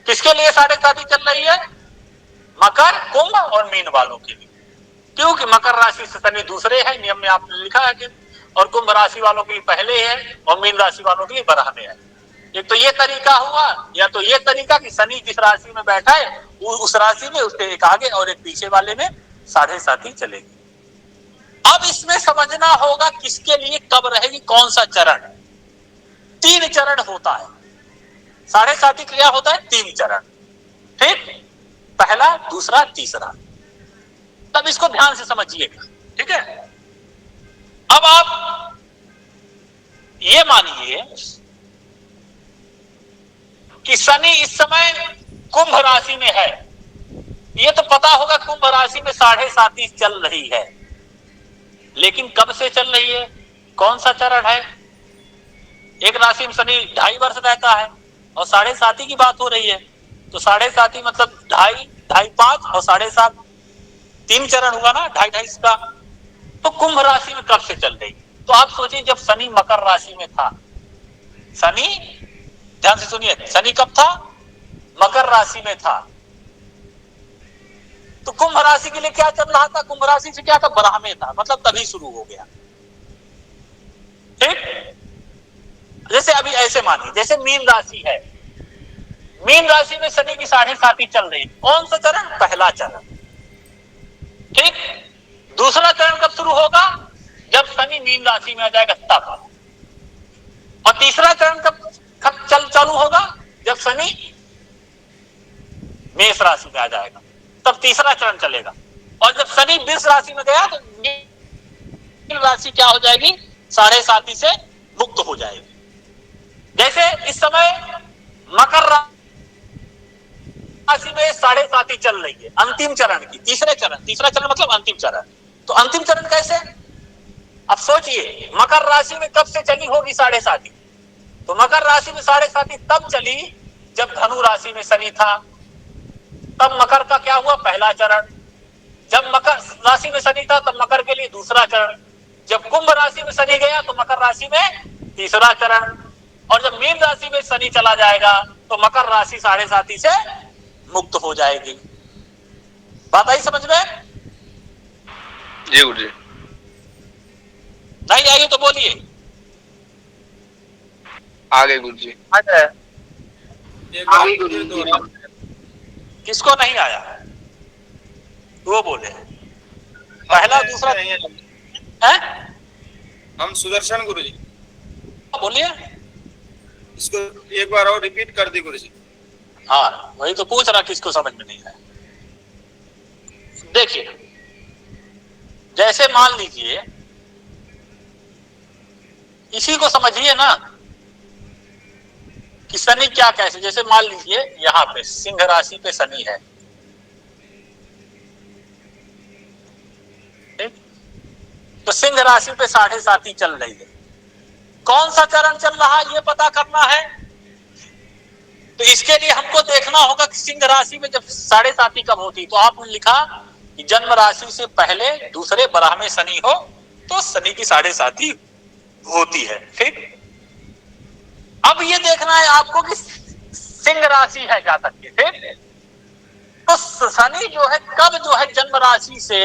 किसके लिए 7.5 चल रही है? मकर, कुंभ और मीन वालों के लिए, क्योंकि मकर राशि से शनि दूसरे है, नियम में आपने लिखा है कि, और कुंभ राशि वालों के लिए पहले है, और मीन राशि वालों के लिए बराह में है। एक तो ये तरीका हुआ, या तो ये तरीका कि शनि जिस राशि में बैठा है उस राशि में उसके एक आगे और एक पीछे वाले में 7.5 चलेगी। अब इसमें समझना होगा किसके लिए कब रहेगी, कौन सा चरण। 3 चरण होता है, 7.5 क्रिया होता है 3 चरण, ठीक। पहला, दूसरा, तीसरा। तब इसको ध्यान से समझिएगा, ठीक है। अब आप ये मानिए कि शनि इस समय कुंभ राशि में है, ये तो पता होगा कुंभ राशि में 7.5 चल रही है, लेकिन कब से चल रही है, कौन सा चरण है। एक राशि में शनि 2.5 वर्ष रहता है और 7.5 की बात हो रही है, तो तो 7.5 मतलब 2.5, 2.5, 5 और 7.5 3 चरण हुआ ना, 2.5 इसका। तो कुंभ राशि में कब से चल रही? तो आप सोचिए जब शनि मकर राशि में था, शनि, ध्यान से सुनिए, शनि कब था? मकर राशि में था। तो कुंभ राशि के लिए क्या चल रहा था? कुंभ राशि से क्या था? ब्राह्मे था, मतलब तभी शुरू हो गया। ठीक, जैसे अभी ऐसे मानिए, जैसे मीन राशि है, मीन राशि में शनि की 7.5 चल रही, कौन सा चरण? पहला चरण। ठीक, दूसरा चरण कब शुरू होगा? जब शनि मीन राशि में आ जाएगा तब। और तीसरा चरण कब चालू होगा? जब शनि मेष राशि में आ जाएगा, तब तीसरा चरण चलेगा। और जब शनि वृष राशि में गया तो मीन राशि क्या हो जाएगी? 7.5 से मुक्त हो जाएगी। जैसे इस समय मकर राशि में 7.5 चल रही है, अंतिम चरण की, तीसरा चरण मतलब अंतिम चरण। तो अंतिम चरण कैसे? अब सोचिए, मकर राशि में कब से चली होगी 7.5? तो मकर राशि में 7.5 तब चली जब धनु राशि में शनि था, तब मकर का क्या हुआ? पहला चरण। जब मकर राशि में शनि था तब मकर के लिए दूसरा चरण। जब कुंभ राशि में शनि गया तो मकर राशि में तीसरा चरण। और जब मीन राशि में शनि चला जाएगा तो मकर राशि 7.5 से मुक्त हो जाएगी। बात आई समझ में? जी गुरु जी। नहीं आई तो बोलिए। आगे गुरु जी। एक बार फिर दोहरा। किसको नहीं आया वो बोले। पहला दूसरा है? हम सुदर्शन गुरु जी, बोलिए। इसको एक बार और रिपीट कर दी गुरु जी। हाँ, वही तो पूछ रहा, किसको समझ में नहीं आया। देखिए, जैसे मान लीजिए, इसी को समझिए ना कि शनि क्या कैसे, जैसे मान लीजिए यहां पे सिंह राशि पे शनि है, ठीक? तो सिंह राशि पे 7.5 चल रही है। कौन सा चरण चल रहा है ये पता करना है। तो इसके लिए हमको देखना होगा कि सिंह राशि में जब 7.5 कब होती, तो आपने लिखा कि जन्म राशि से पहले दूसरे बराह में शनि हो तो शनि की 7.5 होती है। ठीक, अब ये देखना है आपको कि सिंह राशि है जातक की, ठीक? तो शनि जो है कब जो है जन्म राशि से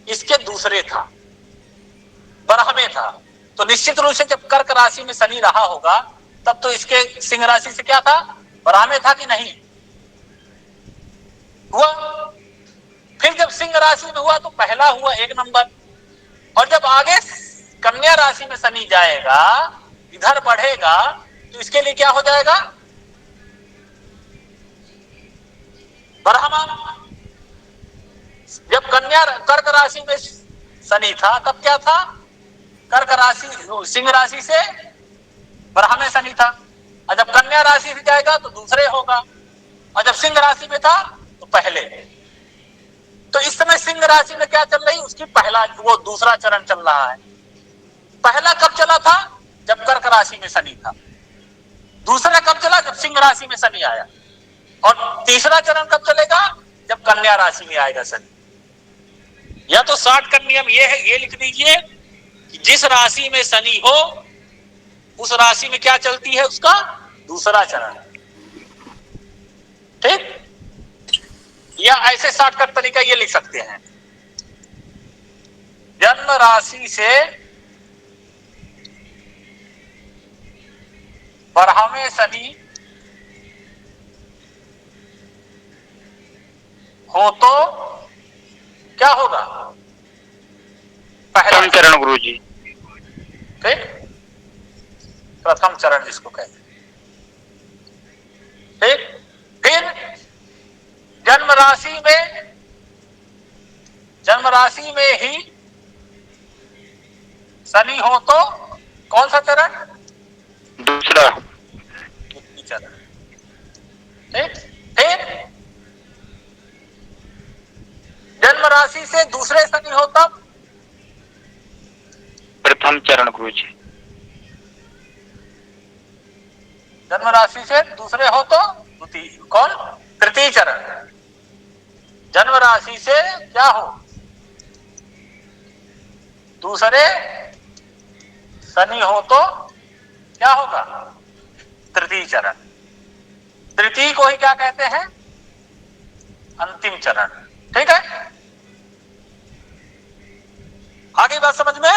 इसके दूसरे था, बराह में था। तो निश्चित रूप से जब कर्क राशि में शनि रहा होगा तब तो इसके सिंह राशि से क्या था? बराह में था कि नहीं हुआ? फिर जब सिंह राशि में हुआ तो पहला हुआ 1 नंबर। और जब आगे कन्या राशि में शनि जाएगा, इधर बढ़ेगा, तो इसके लिए क्या हो जाएगा? ब्रह्मा। जब कर्क राशि में शनि था तब क्या था? कर्क राशि, सिंह राशि से ब्रह्मा में शनि था। और जब कन्या राशि से जाएगा तो दूसरे होगा, और जब सिंह राशि में था तो पहले। तो इस समय सिंह राशि में क्या चल रही? उसकी पहला, वो दूसरा चरण चल रहा है। पहला कब चला था? जब कर्क राशि में शनि था। दूसरा कब चला? जब सिंह राशि में शनि आया। और तीसरा चरण कब चलेगा? जब कन्या राशि में आएगा शनि। या तो शॉर्टकट नियम ये है, ये लिख दीजिए कि जिस राशि में शनि हो उस राशि में क्या चलती है? उसका दूसरा चरण। ठीक, या ऐसे शॉर्टकट तरीका ये लिख सकते हैं, जन्म राशि से बरहवें शनि हो तो क्या होगा? पहला चरण गुरु जी। ठीक, प्रथम चरण जिसको कहते हैं। ठीक, फिर जन्म राशि में ही शनि हो तो कौन सा चरण? दूसरा चरण। ठीक, फिर जन्म राशि से दूसरे शनि हो तब प्रथम चरण गुरु जी। जन्म राशि से दूसरे हो तो कौन? तृतीय चरण। जन्म राशि से क्या हो? दूसरे शनि हो तो क्या होगा? तृतीय चरण। तृतीय को ही क्या कहते हैं? अंतिम चरण। ठीक है, आगे बात समझ में?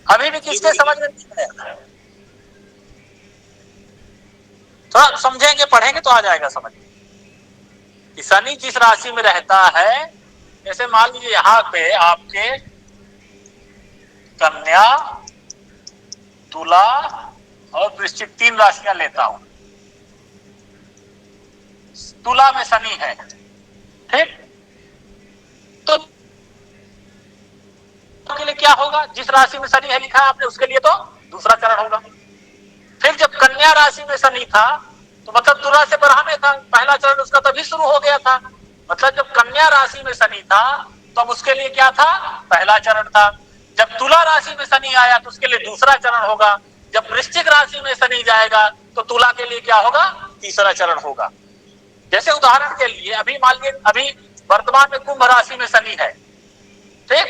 अभी भी किसके समझ में नहीं आया? थोड़ा समझेंगे, पढ़ेंगे तो आ जाएगा समझ में। शनि जिस राशि में रहता है, जैसे मान लीजिए यहां पे आपके कन्या, तुला और वृश्चिक 3 राशियां लेता हूं। तुला में शनि है, ठीक? तो के लिए क्या होगा? जिस राशि में शनि है लिखा है आपने, उसके लिए तो दूसरा चरण होगा। फिर जब कन्या राशि में शनि था तो मतलब तुला से बढ़ाने था, पहला चरण उसका तभी शुरू हो गया था। मतलब जब कन्या राशि में शनि था तो अब उसके लिए क्या था? पहला चरण था। जब तुला राशि में शनि आया तो उसके लिए दूसरा चरण होगा। जब वृश्चिक राशि में शनि जाएगा तो तुला के लिए क्या होगा? तीसरा चरण होगा। जैसे उदाहरण के लिए अभी मान लीजिए, अभी वर्तमान में कुंभ राशि में शनि है, ठीक?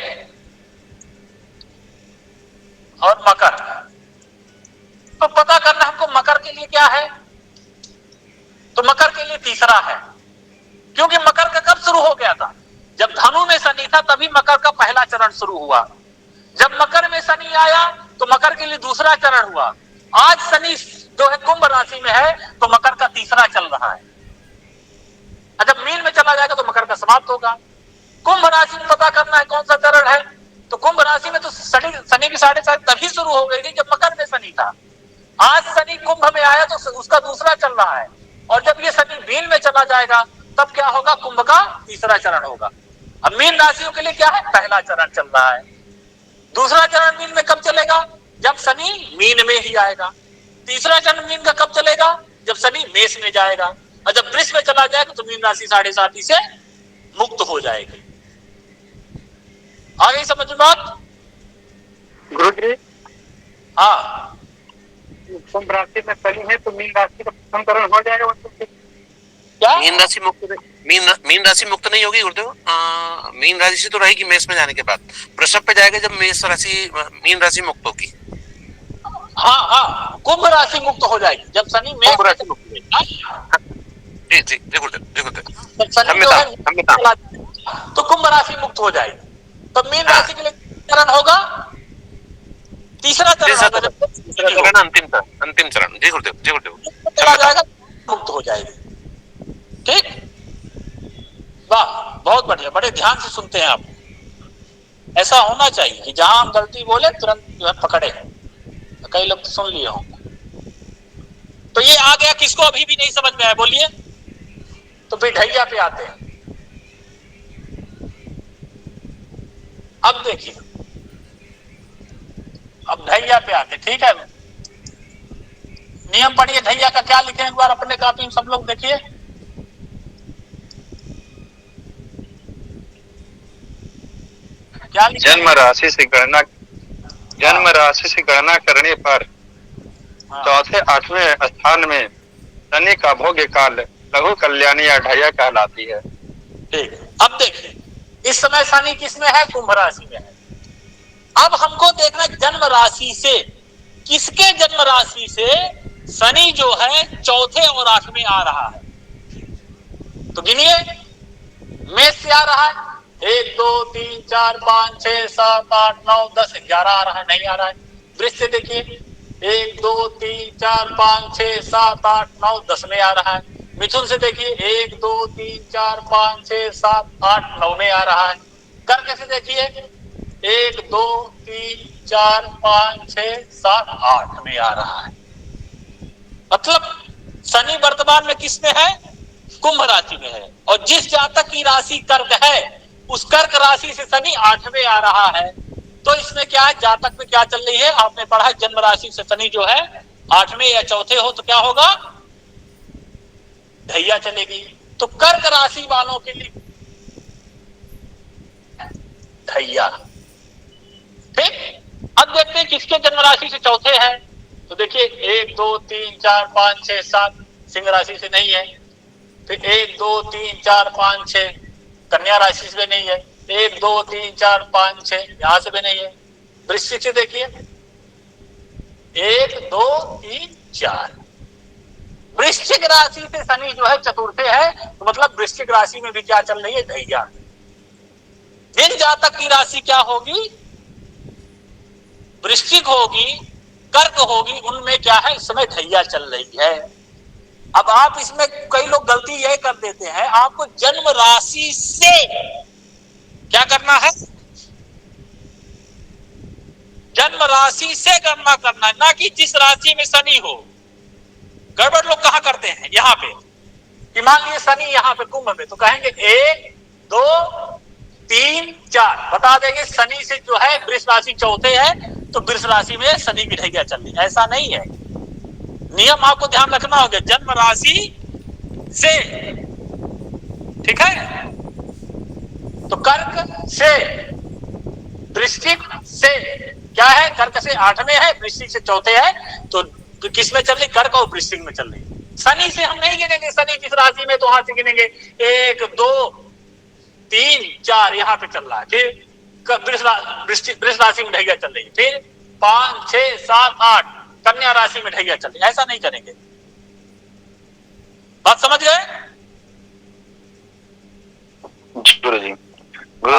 और मकर, तो पता करना हमको मकर के लिए क्या है? तो मकर के लिए तीसरा है, क्योंकि मकर का कब शुरू हो गया था? जब धनु में शनि था तभी मकर का पहला चरण शुरू हुआ। जब मकर में शनि आया तो मकर के लिए दूसरा चरण हुआ। आज शनि जो है कुंभ राशि में है तो मकर का तीसरा चल रहा है। जब मीन में चला जाएगा तो मकर का समाप्त होगा। कुंभ राशि में पता करना है कौन सा चरण है, तो कुंभ राशि में तो शनि की 7.5 तभी शुरू हो गई थी जब मकर में शनि था। आज शनि कुंभ में आया तो उसका दूसरा चल रहा है, और जब ये शनि मीन में चला जाएगा तब क्या होगा? कुंभ का तीसरा चरण होगा। अब मीन राशियों के लिए क्या है? पहला चरण चल रहा है। दूसरा चरण मीन में कब चलेगा? जब शनि मीन में ही आएगा। तीसरा चरण मीन का कब चलेगा? जब शनि मेष में जाएगा। और जब वृष में चला जाएगा तो मीन राशि 7.5 से मुक्त हो जाएगी। आ गई समझ में बात? गुरु जी, हाँ, कुंभ राशि में शनि है तो मीन राशि का प्रथम चरण हो जाएगा। क्या? मीन राशि मुक्त नहीं होगी गुरुदेव। मीन राशि से तो रहेगी मेष में जाने के बाद। वृषभ पे जाएगा जब मीन राशि मुक्त होगी। हाँ हाँ, कुंभ राशि मुक्त हो जाएगी जब शनि मेष में राशि मुक्त होगी। जी जी जी गुरुदेव, जी गुरुदेव। जब शनि जो है तो कुंभ राशि मुक्त हो जाएगी। तो मीन राशि के लिए चरण होगा? तीसरा चरण होगा। अंतिम चरण। जी गुरुदेव, जी गुरुदेव। चला जाएगा, मुक्त हो जाएगी। ठीक, वाह, बहुत बढ़िया, बड़े ध्यान से सुनते हैं आप। ऐसा होना चाहिए कि जहां हम गलती बोले तुरंत जो है पकड़े। कई लोग तो सुन लिए होंगे। तो ये आ गया, किसको अभी भी नहीं समझ में आया बोलिए? तो फिर ढैया पे आते हैं। अब देखिए, अब ढैया पे आते, ठीक है? नियम पढ़िए, ढैया का क्या लिखे एक बार अपने कॉपी में सब लोग देखिए। क्या लिखे? जन्म राशि से गणना करने पर चौथे 8वें स्थान में शनि का भोग्य काल लघु कल्याणी या ढैया कहलाती है। ठीक, अब देखिए, इस समय शनि किसमें है? कुंभ राशि में है। अब हमको देखना जन्म राशि से, किसके जन्म राशि से शनि जो है चौथे और 8वें आ रहा है? तो गिनिए, मेष से आ रहा है 1 2 3 4 5 6 7 8 9 10 11 आ रहा है, नहीं आ रहा है। वृष से देखिए 1 2 3 4 5 6 7 8 9 10 में आ रहा है। मिथुन से देखिए 1 2 3 4 5 6 7 8 9 में आ रहा है। कर्क से देखिए 1 2 3 4 5 6 7 8 में आ रहा है। मतलब शनि वर्तमान में किस में है? कुंभ राशि में है। और जिस जातक की राशि कर्क है उस कर्क राशि से शनि 8वें आ रहा है। तो इसमें क्या है? जातक में क्या चल रही है? आपने पढ़ा, जन्म राशि से शनि जो है 8वें या चौथे हो तो क्या होगा? ढैया चलेगी। तो कर्क राशि वालों के लिए ढैया। ठीक, अब देखते हैं किसके जन्म राशि से चौथे है। तो देखिए 1 2 3 4 5 6 7 सिंह राशि से नहीं है। फिर 1 2 3 4 5 6 कन्या राशि से भी नहीं है। 1 2 3 4 5 6 यहां से भी नहीं है। वृश्चिक से देखिए 1 2 3 4। वृश्चिक राशि से शनि जो है चतुर्थे है, तो मतलब वृश्चिक राशि में भी क्या चल रही है, ढैया। जिन जातक की राशि क्या होगी, वृश्चिक होगी, कर्क होगी, उनमें क्या है, इस समय ढैया चल रही है। अब आप इसमें कई लोग गलती यह कर देते हैं, आपको जन्म राशि से क्या करना है, जन्म राशि से गणना करना है, ना कि जिस राशि में शनि हो। गड़बड़ लोग कहां करते हैं, यहां पे कि मान लीजिए शनि यहां पे कुंभ में, तो कहेंगे 1 2 3 4 बता देंगे शनि से जो है वृष राशि चौथे है, तो वृष राशि में शनि की ढैया चल रही। ऐसा नहीं है, नियम आपको ध्यान रखना होगा, जन्म राशि से, ठीक है। तो कर्क से, वृश्चिक से क्या है, कर्क से 8 में है, वृश्चिक से चौथे है, तो किस में चल रही, कर्क और वृश्चिक में चल रही। शनि से हम नहीं गिनेंगे, शनि जिस राशि में, तो वहां से गिनेंगे 1 2 3 4 यहाँ पे चल रहा है। फिर वृष राशि में ढैया चल रही है, फिर 5 6 7 8 कन्या राशि में ढैया चल रही है। ऐसा नहीं करेंगे, बात समझ गए? गुरु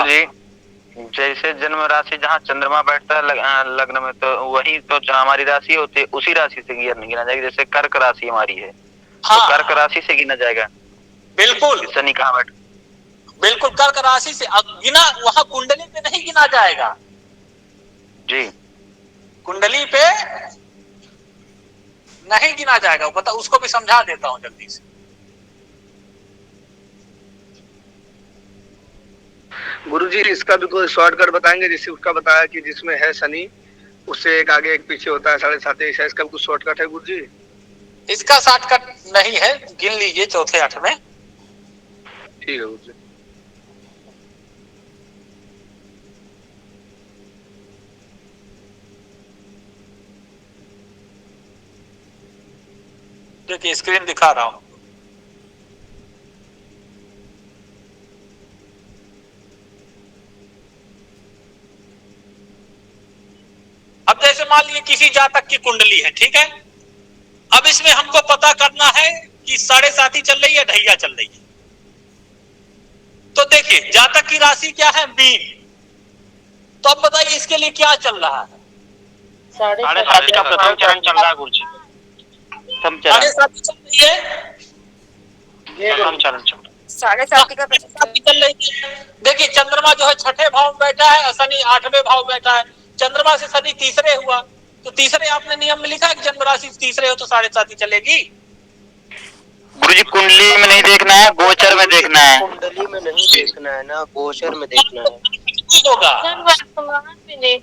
जी जैसे जन्म राशि जहाँ चंद्रमा बैठता है लग्न में, तो वही तो जहाँ हमारी राशि होती है उसी राशि से गिना जाएगा। जैसे कर्क राशि हमारी है, हाँ, तो कर्क राशि से गिना जाएगा। बिल्कुल, शनि कहाँ बैठ, बिल्कुल कर्क राशि से गिना, वहां कुंडली पे नहीं गिना जाएगा जी, कुंडली पे नहीं गिना जाएगा। पता, उसको भी समझा देता हूं जल्दी से। गुरुजी इसका भी कोई शॉर्टकट बताएंगे, जैसे उसका बताया कि जिसमें है शनि उससे एक आगे एक पीछे होता है 7.5 ऐसा, इसका भी कुछ शॉर्टकट है गुरुजी? इसका शॉर्टकट नहीं है, गिन लीजिए चौथे 8 में। ठीक है गुरुजी। देखिए स्क्रीन दिखा रहा हूं। अब जैसे मान लीजिए किसी जातक की कुंडली है, ठीक है। अब इसमें हमको पता करना है कि 7.5 चल रही है, ढैया चल रही है। तो देखिए जातक की राशि क्या है, मीन। तो अब बताइए इसके लिए क्या चल रहा है, 7.5 का प्रथम चरण चल रहा है गुरुजी। 7.5 चल रही है, प्रथम चरण चल रहा है, 7.5 का चल रही है। देखिए चंद्रमा जो है 6ठे भाव में बैठा है और शनि 8वें भाव में बैठा है। चंद्रमा से शनि तीसरे हुआ, तो तीसरे आपने नियम में लिखा है कि जन्म राशि तीसरे हो तो 7.5 चलेगी। गुरुजी कुंडली में नहीं देखना है, गोचर में देखना है। कुंडली में नहीं देखना है ना, गोचर में देखना है। होगा वर्तमान में नहीं।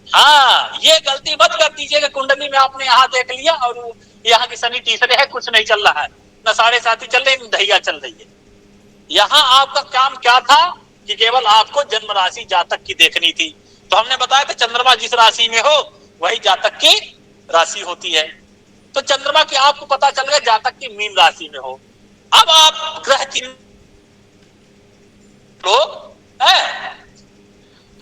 हाँ, ये गलती मत कर दीजिएगा, कुंडली में आपने यहाँ देख लिया और यहाँ की शनि तीसरे है, कुछ नहीं चल रहा है, न 7.5 चल रही, न ढैया चल रही है। यहाँ आपका काम क्या था कि केवल आपको जन्म राशि जातक की देखनी थी। तो हमने बताया था चंद्रमा जिस राशि में हो वही जातक की राशि होती है। तो चंद्रमा की आपको पता चल गया जातक की मीन राशि में हो। अब आप ग्रह चिन्ह लोग है,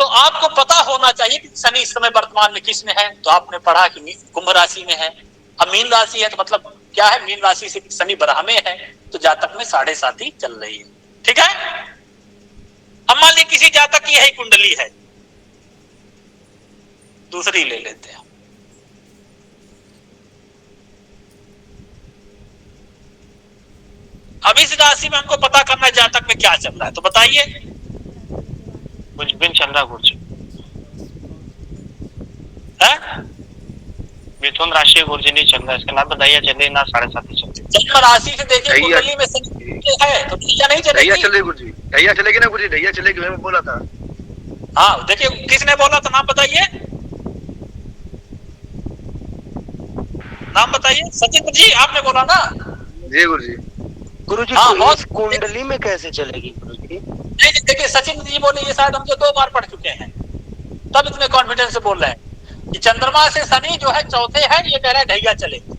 तो आपको पता होना चाहिए कि शनि इस समय वर्तमान में किस में है। तो आपने पढ़ा कि कुंभ राशि में है। अब मीन राशि है तो मतलब क्या है, मीन राशि से शनि बरह में है, तो जातक में 7.5 चल रही है, ठीक है। अब मान लीजिए किसी जातक की यही कुंडली है, दूसरी ले लेते हैं। अब इस राशि में हमको पता करना है जातक में क्या चल रहा है, तो बताइए। कुछ भी चल रहा गुरुजी, मिथुन राशि गुरुजी नहीं चल रहा, इसके ना ढैया चले ना 7.5 चले। जन्म राशि से देखिए कुंडली में है तो ढैया नहीं चलेगी। ढैया चलेगी गुरुजी, ढैया चलेगी ना गुरुजी, ढैया चलेगी, मैं बोला था। हाँ देखिए किसने बोला था, नाम बताइए, नाम बताइए। सचिन जी आपने बोला ना? जी गुरुजी। गुरुजी हाँ, कुंडली में कैसे चलेगी गुरुजी? नहीं देखिए सचिन जी बोले, ये शायद हम जो 2 बार पढ़ चुके हैं, तब इतने कॉन्फिडेंस से बोल रहे हैं कि चंद्रमा से शनि जो है चौथे है, ये कह रहा है ढैया चलेगा।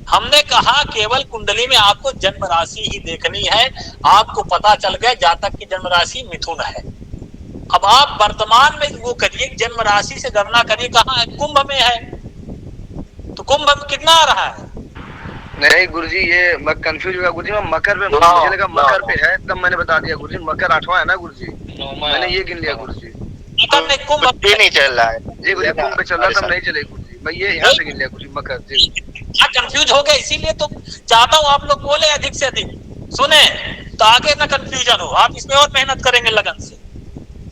हमने कहा केवल कुंडली में आपको जन्म राशि ही देखनी है, आपको पता चल गया जातक की जन्म राशि मिथुन है। अब आप वर्तमान में वो करिए, जन्म राशि से गणना करिए, कहाँ है? कुंभ में है, तो कुंभ में कितना आ रहा है? नहीं गुरुजी, ये मैं कंफ्यूज हुआ गुरुजी, मैं मकर पे, मुझे लगा मकर पे है, तब मैंने बता दिया गुरुजी, मकर 8वां है ना गुरुजी, मैंने ये गिन लिया गुरुजी। मकर नहीं, कुंभ नहीं चल रहा है जी गुरुजी, कुंभ पे चल रहा, तब नहीं चले गुरुजी, मैं ये यहाँ से गिन लिया गुरुजी, मकर जी। क्या कंफ्यूज हो गया? इसीलिए तो चाहता हूँ आप लोग बोले अधिक से अधिक, सुने तो आगे ना कंफ्यूजन हो, आप इसमें और मेहनत करेंगे लगन से,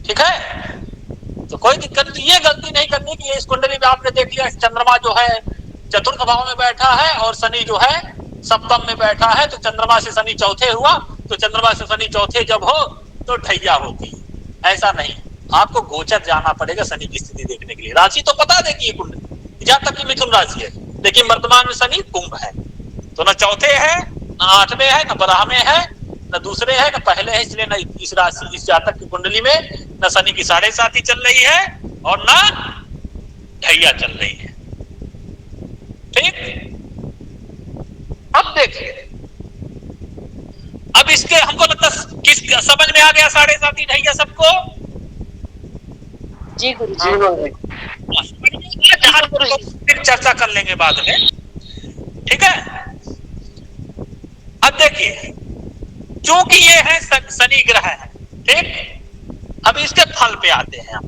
ठीक है? तो कोई दिक्कत नहीं, ये गलती नहीं करनी कि इस कुंडली में आपने देख लिया चंद्रमा जो है चतुर्थ भाव में बैठा है और शनि जो है सप्तम में बैठा है, तो चंद्रमा से शनि चौथे हुआ, तो चंद्रमा से शनि चौथे जब हो तो ढैया होती है। ऐसा नहीं, आपको गोचर जाना पड़ेगा शनि की स्थिति देखने के लिए। राशि तो पता देखिए कुंडली, जहां तक की मिथुन राशि है, लेकिन वर्तमान में शनि कुंभ है, तो न चौथे है, न 8वें है, न 12वें है, न दूसरे है, न पहले है, इसलिए न इस राशि, इस जातक की कुंडली में न शनि की 7.5 चल रही है और न ढैया चल रही है। ठीक, अब देखिए, अब इसके हमको लगता किस समझ में आ गया 7.5 ढैया सबको? जी गुरु जी। फिर चर्चा कर लेंगे बाद में, ठीक है? अब देखिए, चूंकि ये है शनि ग्रह है, ठीक, अब इसके फल पे आते हैं हम,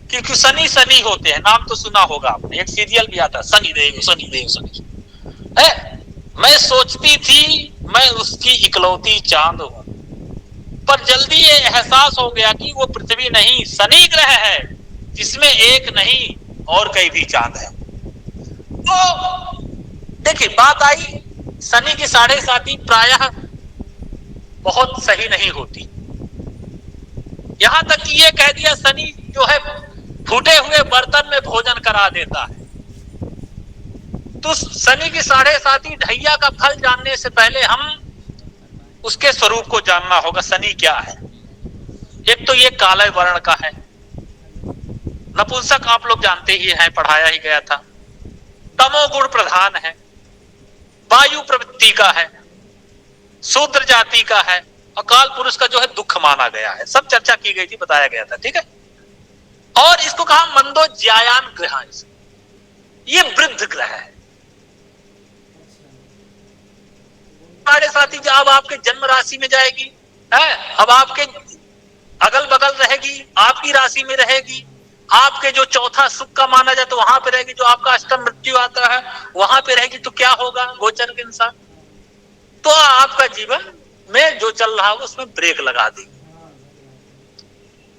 क्योंकि शनि शनि होते हैं, नाम तो सुना होगा आपने, एक सीरियल भी आता है शनि देव शनि देव शनि है। मैं सोचती थी मैं उसकी इकलौती चांद हूं, पर जल्दी ये एहसास हो गया कि वो पृथ्वी नहीं शनि ग्रह है, जिसमें एक नहीं और कई भी चांद है। तो देखिए बात आई, शनि की 7.5 प्रायः बहुत सही नहीं होती, यहां तक कि ये कह दिया शनि जो है फूटे हुए बर्तन में भोजन करा देता है। तो शनि की 7.5 ढैया का फल जानने से पहले हम उसके स्वरूप को जानना होगा। शनि क्या है? एक तो ये काले वर्ण का है, नपुंसक आप लोग जानते ही हैं, पढ़ाया ही गया था, तमोगुण प्रधान है, वायु प्रवृत्ति का है, शूद्र जाति का है, अकाल पुरुष का जो है दुख माना गया है, सब चर्चा की गई थी, बताया गया था, ठीक है? और इसको कहा मंदो ज्यायान ग्रह, ये वृद्ध ग्रह है। 7.5 अब आपके जन्म राशि में जाएगी है, अब आपके अगल बगल रहेगी, आपकी राशि में रहेगी, आपके जो चौथा सुख का माना जाए तो वहां पे रहेगी, जो आपका अष्टम मृत्यु आता है वहां पे रहेगी, तो क्या होगा गोचर के अनुसार? तो आपका जीवन में जो चल रहा होगा उसमें ब्रेक लगा देगी,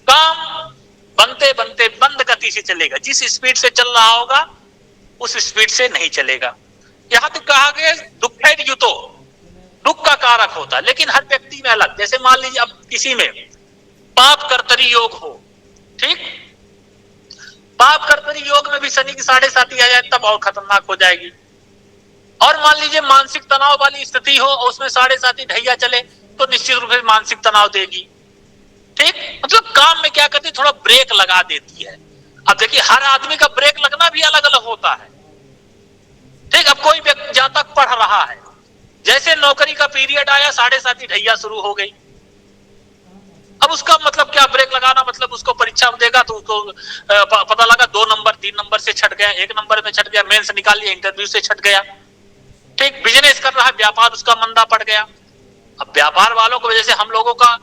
काम बनते बनते मंद गति से चलेगा, जिस स्पीड से चल रहा होगा उस स्पीड से नहीं चलेगा। यहां तक कहा गया दुख है युतो, दुख का कारक होता है, लेकिन हर व्यक्ति में अलग। जैसे मान लीजिए अब किसी में पाप कर्तरी योग हो, ठीक, पाप कर्तरी योग में भी शनि की 7.5 आ जाए तब और खतरनाक हो जाएगी। और मान लीजिए मानसिक तनाव वाली स्थिति हो और उसमें 7.5 ढैया चले तो निश्चित रूप से मानसिक तनाव देगी, ठीक, मतलब काम में क्या करती है, थोड़ा ब्रेक लगा देती है। अब देखिए हर आदमी का ब्रेक लगना भी अलग अलग होता है, ठीक। अब कोई व्यक्ति जातक पढ़ रहा है, जैसे नौकरी का पीरियड आया 7.5 ढैया शुरू हो गई, अब उसका मतलब क्या ब्रेक लगाना, मतलब उसको परीक्षा देगा तो उसको पता लगा 2 नंबर 3 नंबर से छट गया, 1 नंबर में छट गया, मेंस निकाल लिया, इंटरव्यू से छट गया, ठीक। बिजनेस कर रहा है, व्यापार उसका मंदा पड़ गया। अब व्यापार वालों की वजह से हम लोगों का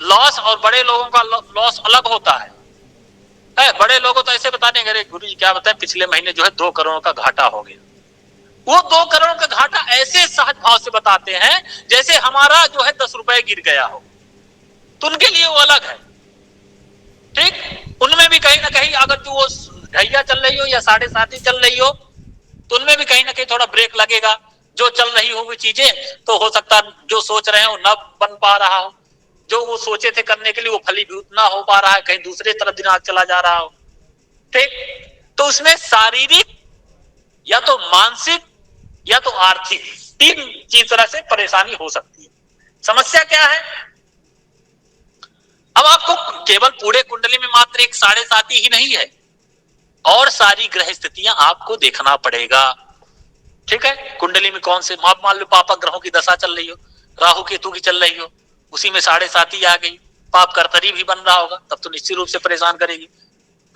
लॉस और बड़े लोगों का लॉस अलग होता है। बड़े लोगों तो ऐसे बता देंगे, अरे गुरुजी क्या बताएं पिछले महीने जो है 2 करोड़ का घाटा हो गया। वो 2 करोड़ का घाटा ऐसे सहज भाव से बताते हैं जैसे हमारा जो है 10 रुपए गिर गया हो, तो उनके लिए वो अलग है, ठीक। उनमें भी कहीं ना कहीं अगर जो वो ढैया चल रही हो या 7.5 चल रही हो तो उनमें भी कहीं ना कहीं थोड़ा ब्रेक लगेगा। जो चल रही होगी चीजें तो हो सकता है जो सोच रहे हो न बन पा रहा हो, जो वो सोचे थे करने के लिए वो फलीभूत ना हो पा रहा है, कहीं दूसरे तरफ दिमाग चला जा रहा हो, ठीक। तो उसमें शारीरिक या तो मानसिक या तो आर्थिक 3 चीज तरह से परेशानी हो सकती है। समस्या क्या है? अब आपको केवल पूरे कुंडली में मात्र एक 7.5 ही नहीं है, और सारी ग्रह स्थितियां आपको देखना पड़ेगा। ठीक है, कुंडली में कौन से, आप मान लो पापक ग्रहों की दशा चल रही हो, राहु केतु की चल रही हो, उसी में 7.5 आ गई, पाप कर्तरी भी बन रहा होगा, तब तो निश्चित रूप से परेशान करेगी।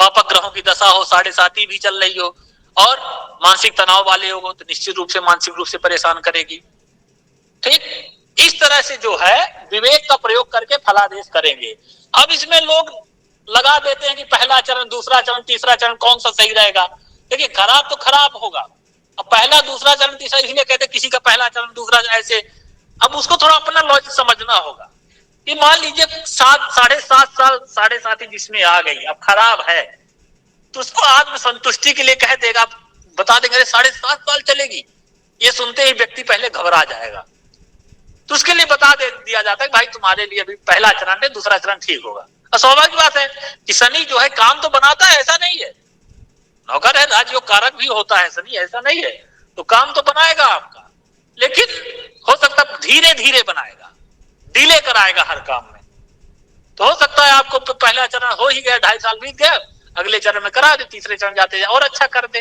पापक ग्रहों की दशा हो, 7.5 भी चल रही हो, और मानसिक तनाव वाले हो तो निश्चित रूप से मानसिक रूप से परेशान करेगी। ठीक, इस तरह से जो है विवेक का प्रयोग करके फलादेश करेंगे। अब इसमें लोग लगा देते हैं कि पहला चरण, दूसरा चरण, तीसरा चरण कौन सा सही रहेगा। देखिए, खराब तो खराब होगा। अब पहला, दूसरा चरण, तीसरा, इसलिए कहते हैं किसी का पहला चरण, दूसरा ऐसे। अब उसको थोड़ा अपना लॉजिक समझना होगा कि मान लीजिए 7.5 साल 7.5 जिसमें आ गई, अब खराब है, तो उसको आत्म संतुष्टि के लिए कह देगा, बता देंगे 7.5 साल चलेगी, ये सुनते ही व्यक्ति पहले घबरा जाएगा। तो उसके लिए बता दिया जाता है भाई तुम्हारे लिए अभी पहला चरण है, दूसरा चरण ठीक होगा। और स्वाभाविक बात है कि शनि जो है काम तो बनाता है, ऐसा नहीं है, नौकर है, राजयोग कारक भी होता है शनि, ऐसा नहीं है, तो काम तो बनाएगा आपका, लेकिन हो सकता है धीरे धीरे बनाएगा, डिले कराएगा हर काम में। तो हो सकता है आपको पहला चरण हो ही गया, 2.5 साल बीत गया, अगले चरण में करा दे, तीसरे चरण जाते जाए और अच्छा कर दे।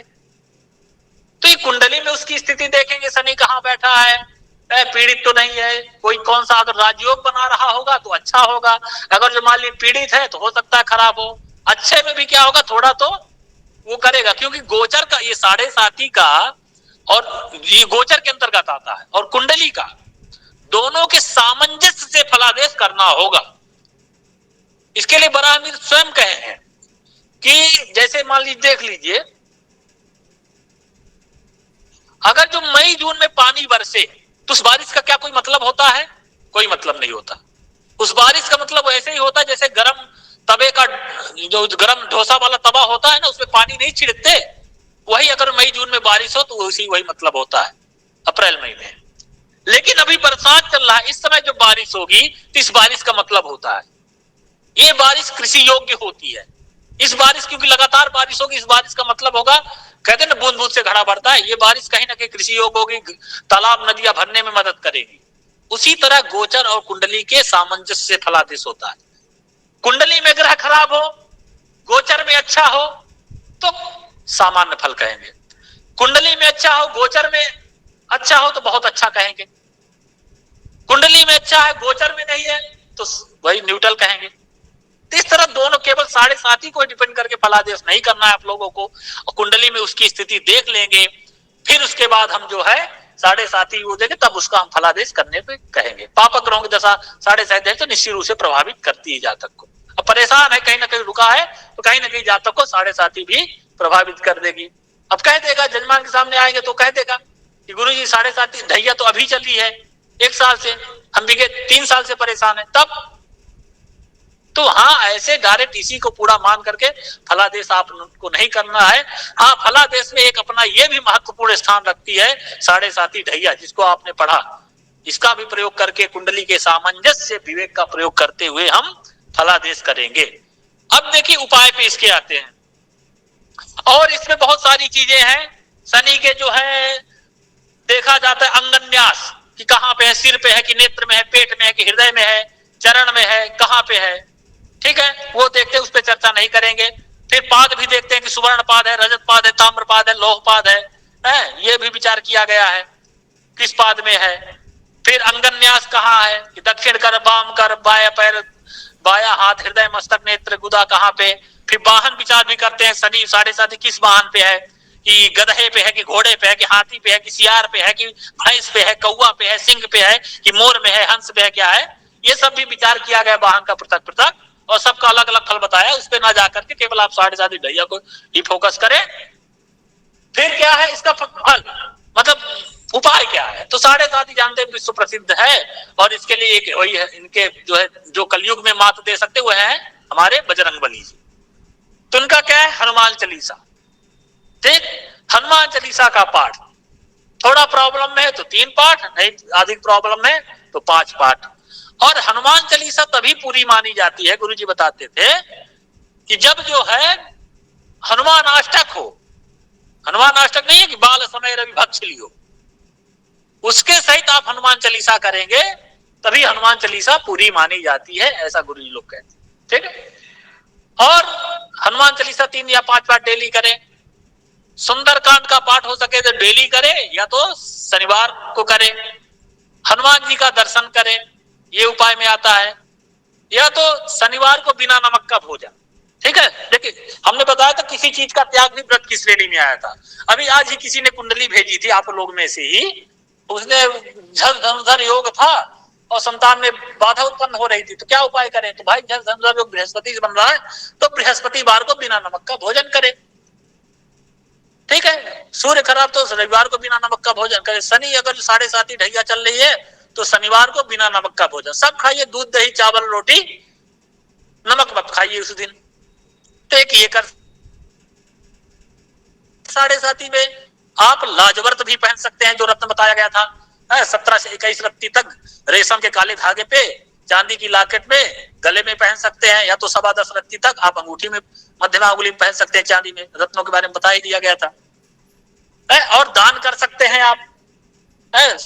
तो ये कुंडली में उसकी स्थिति देखेंगे, शनि कहाँ बैठा है, पीड़ित तो नहीं है, कोई कौन सा अगर राजयोग बना रहा होगा तो अच्छा होगा, अगर जो मान ली पीड़ित है तो हो सकता है खराब हो। अच्छे में भी क्या होगा, थोड़ा तो वो करेगा, क्योंकि गोचर का ये 7.5 का, और ये गोचर के अंतर्गत आता है, और कुंडली का, दोनों के सामंजस्य से फलादेश करना होगा। इसके लिए बराहमीर स्वयं कहे हैं कि जैसे मान लीजिए, देख लीजिए, अगर जो मई जून में पानी बरसे तो उस बारिश का क्या कोई मतलब होता है? कोई मतलब नहीं होता। उस बारिश का मतलब ऐसे ही होता है जैसे गरम तवे का, जो गरम डोसा वाला तवा होता है ना, उसमें पानी नहीं छिड़कते, वही अगर मई जून में बारिश हो तो वही मतलब होता है, अप्रैल मई में। लेकिन अभी बरसात चल रहा है, इस समय जो बारिश होगी तो इस बारिश का मतलब होता है, ये बारिश कृषि योग्य होती है। इस बारिश, क्योंकि लगातार बारिश होगी, इस बारिश का मतलब होगा, कहते हैं ना बूंद बूंद से घड़ा बढ़ता है, ये बारिश कहीं ना कहीं कृषि योग्य होगी, तालाब नदियां भरने में मदद करेगी। उसी तरह गोचर और कुंडली के सामंजस्य से फलादेश होता है। कुंडली में ग्रह खराब हो, गोचर में अच्छा हो तो सामान्य फल कहेंगे, कुंडली में अच्छा हो, गोचर में अच्छा हो तो बहुत अच्छा कहेंगे, कुंडली में अच्छा है, गोचर में नहीं है तो वही न्यूट्रल कहेंगे। तो इस तरह दोनों, केवल 7.5 को डिपेंड करके फलादेश नहीं करना है आप लोगों को, और कुंडली में उसकी स्थिति देख लेंगे, फिर उसके बाद हम जो है 7.5 हो जाएंगे, तब उसका हम फलादेश करने पे कहेंगे। पापक ग्रहों की दशा 7.5 तो निश्चित रूप से प्रभावित करती है जातक को। अब परेशान है, कहीं ना कहीं रुका है, तो कहीं ना कहीं जातक को 7.5 भी प्रभावित कर देगी। अब कह देगा, जजमान के सामने आएंगे तो कह देगा कि गुरुजी 7.5 ढैया तो अभी चली है 1 साल से, हम भी 3 साल से परेशान है, तब तो हाँ, ऐसे डायरेक्ट इसी को पूरा मान करके फलादेश आपको नहीं करना है। हाँ, फलादेश में एक अपना ये भी महत्वपूर्ण स्थान रखती है 7.5 ढैया, जिसको आपने पढ़ा, इसका भी प्रयोग करके कुंडली के सामंजस्य से विवेक का प्रयोग करते हुए हम फलादेश करेंगे। अब देखिए उपाय पे इसके आते हैं, और इसमें बहुत सारी चीजें हैं। शनि के जो है देखा जाता है अंगन्यास कि कहाँ पे है, सिर पे है कि नेत्र में है, पेट में है कि हृदय में है, चरण में है, कहाँ पे है, ठीक है, वो देखते हैं, उस पर चर्चा नहीं करेंगे। फिर पाद भी देखते हैं कि सुवर्ण पाद है, रजत पाद है, ताम्र पाद है, लौह पाद है, ये भी विचार किया गया है किस पाद में है। फिर अंगन्यास कहाँ है कि दक्षिण कर, वाम कर, बाया पैर, बाया हाथ, हृदय, मस्तक, नेत्र, गुदा कहाँ पे। फिर वाहन विचार भी करते हैं, शनि 7.5 किस वाहन पे है, कि गधे पे है कि घोड़े पे है कि हाथी पे है कि सियार पे है कि भैंस पे है, कौवा पे है, सिंह पे है कि मोर में है, हंस पे है, क्या है, ये सब भी विचार किया गया वाहन का पृथक पृथक, और सबका अलग अलग फल बताया। उस पे ना जाकर के केवल आप 7.5 ढैया को ही फोकस करें। फिर क्या है इसका फल, मतलब उपाय क्या है, तो 7.5 जानते हैं विश्व प्रसिद्ध है, और इसके लिए एक वही है, इनके जो है जो कलयुग में मात दे सकते वो है हमारे बजरंगबली जी। तो उनका क्या है, हनुमान चालीसा। ठीक, हनुमान चालीसा का पाठ, थोड़ा प्रॉब्लम में है तो 3 पाठ, नहीं अधिक प्रॉब्लम है तो 5 पाठ। और हनुमान चालीसा तभी पूरी मानी जाती है, गुरुजी बताते थे, कि जब जो है हनुमान अष्टक हो। हनुमान अष्टक नहीं है कि बाल समय रवि भक्ष लियो, उसके सहित आप हनुमान चालीसा करेंगे तभी हनुमान चालीसा पूरी मानी जाती है, ऐसा गुरुजी लोग कहते हैं। ठीक है। और हनुमान चालीसा 3 या 5 बार डेली करें। सुंदरकांड का पाठ हो सके तो डेली करे या तो शनिवार को करे। हनुमान जी का दर्शन करें, ये उपाय में आता है। या तो शनिवार को बिना नमक का भोजन। ठीक है। देखिए हमने बताया था किसी चीज का त्याग भी व्रत की श्रेणी में आया था। अभी आज ही किसी ने कुंडली भेजी थी आप लोग में से ही, उसने झल धनुधर योग था और संतान में बाधा उत्पन्न हो रही थी, तो क्या उपाय करें? तो भाई झल धनुधर योग बृहस्पति से बन रहा है तो बृहस्पतिवार को बिना नमक का भोजन करें। ठीक है। सूर्य खराब तो रविवार को बिना नमक का भोजन करें। शनि अगर 7:30 ढैया चल रही है तो शनिवार को बिना नमक का भोजन। सब खाइए, दूध दही चावल रोटी, नमक मत खाइए उस दिन। तो एक ये कर 7:30 में आप लाजवर्त भी पहन सकते हैं, जो रत्न बताया गया था 17 से 21 रत्ती तक रेशम के काले धागे पे चांदी की लॉकेट में गले में पहन सकते हैं, या तो 10.25 रत्ती तक आप अंगूठी में मध्यमा अंगुली में पहन सकते हैं चांदी में। रत्नों के बारे में बता ही दिया गया था। और दान कर सकते हैं आप,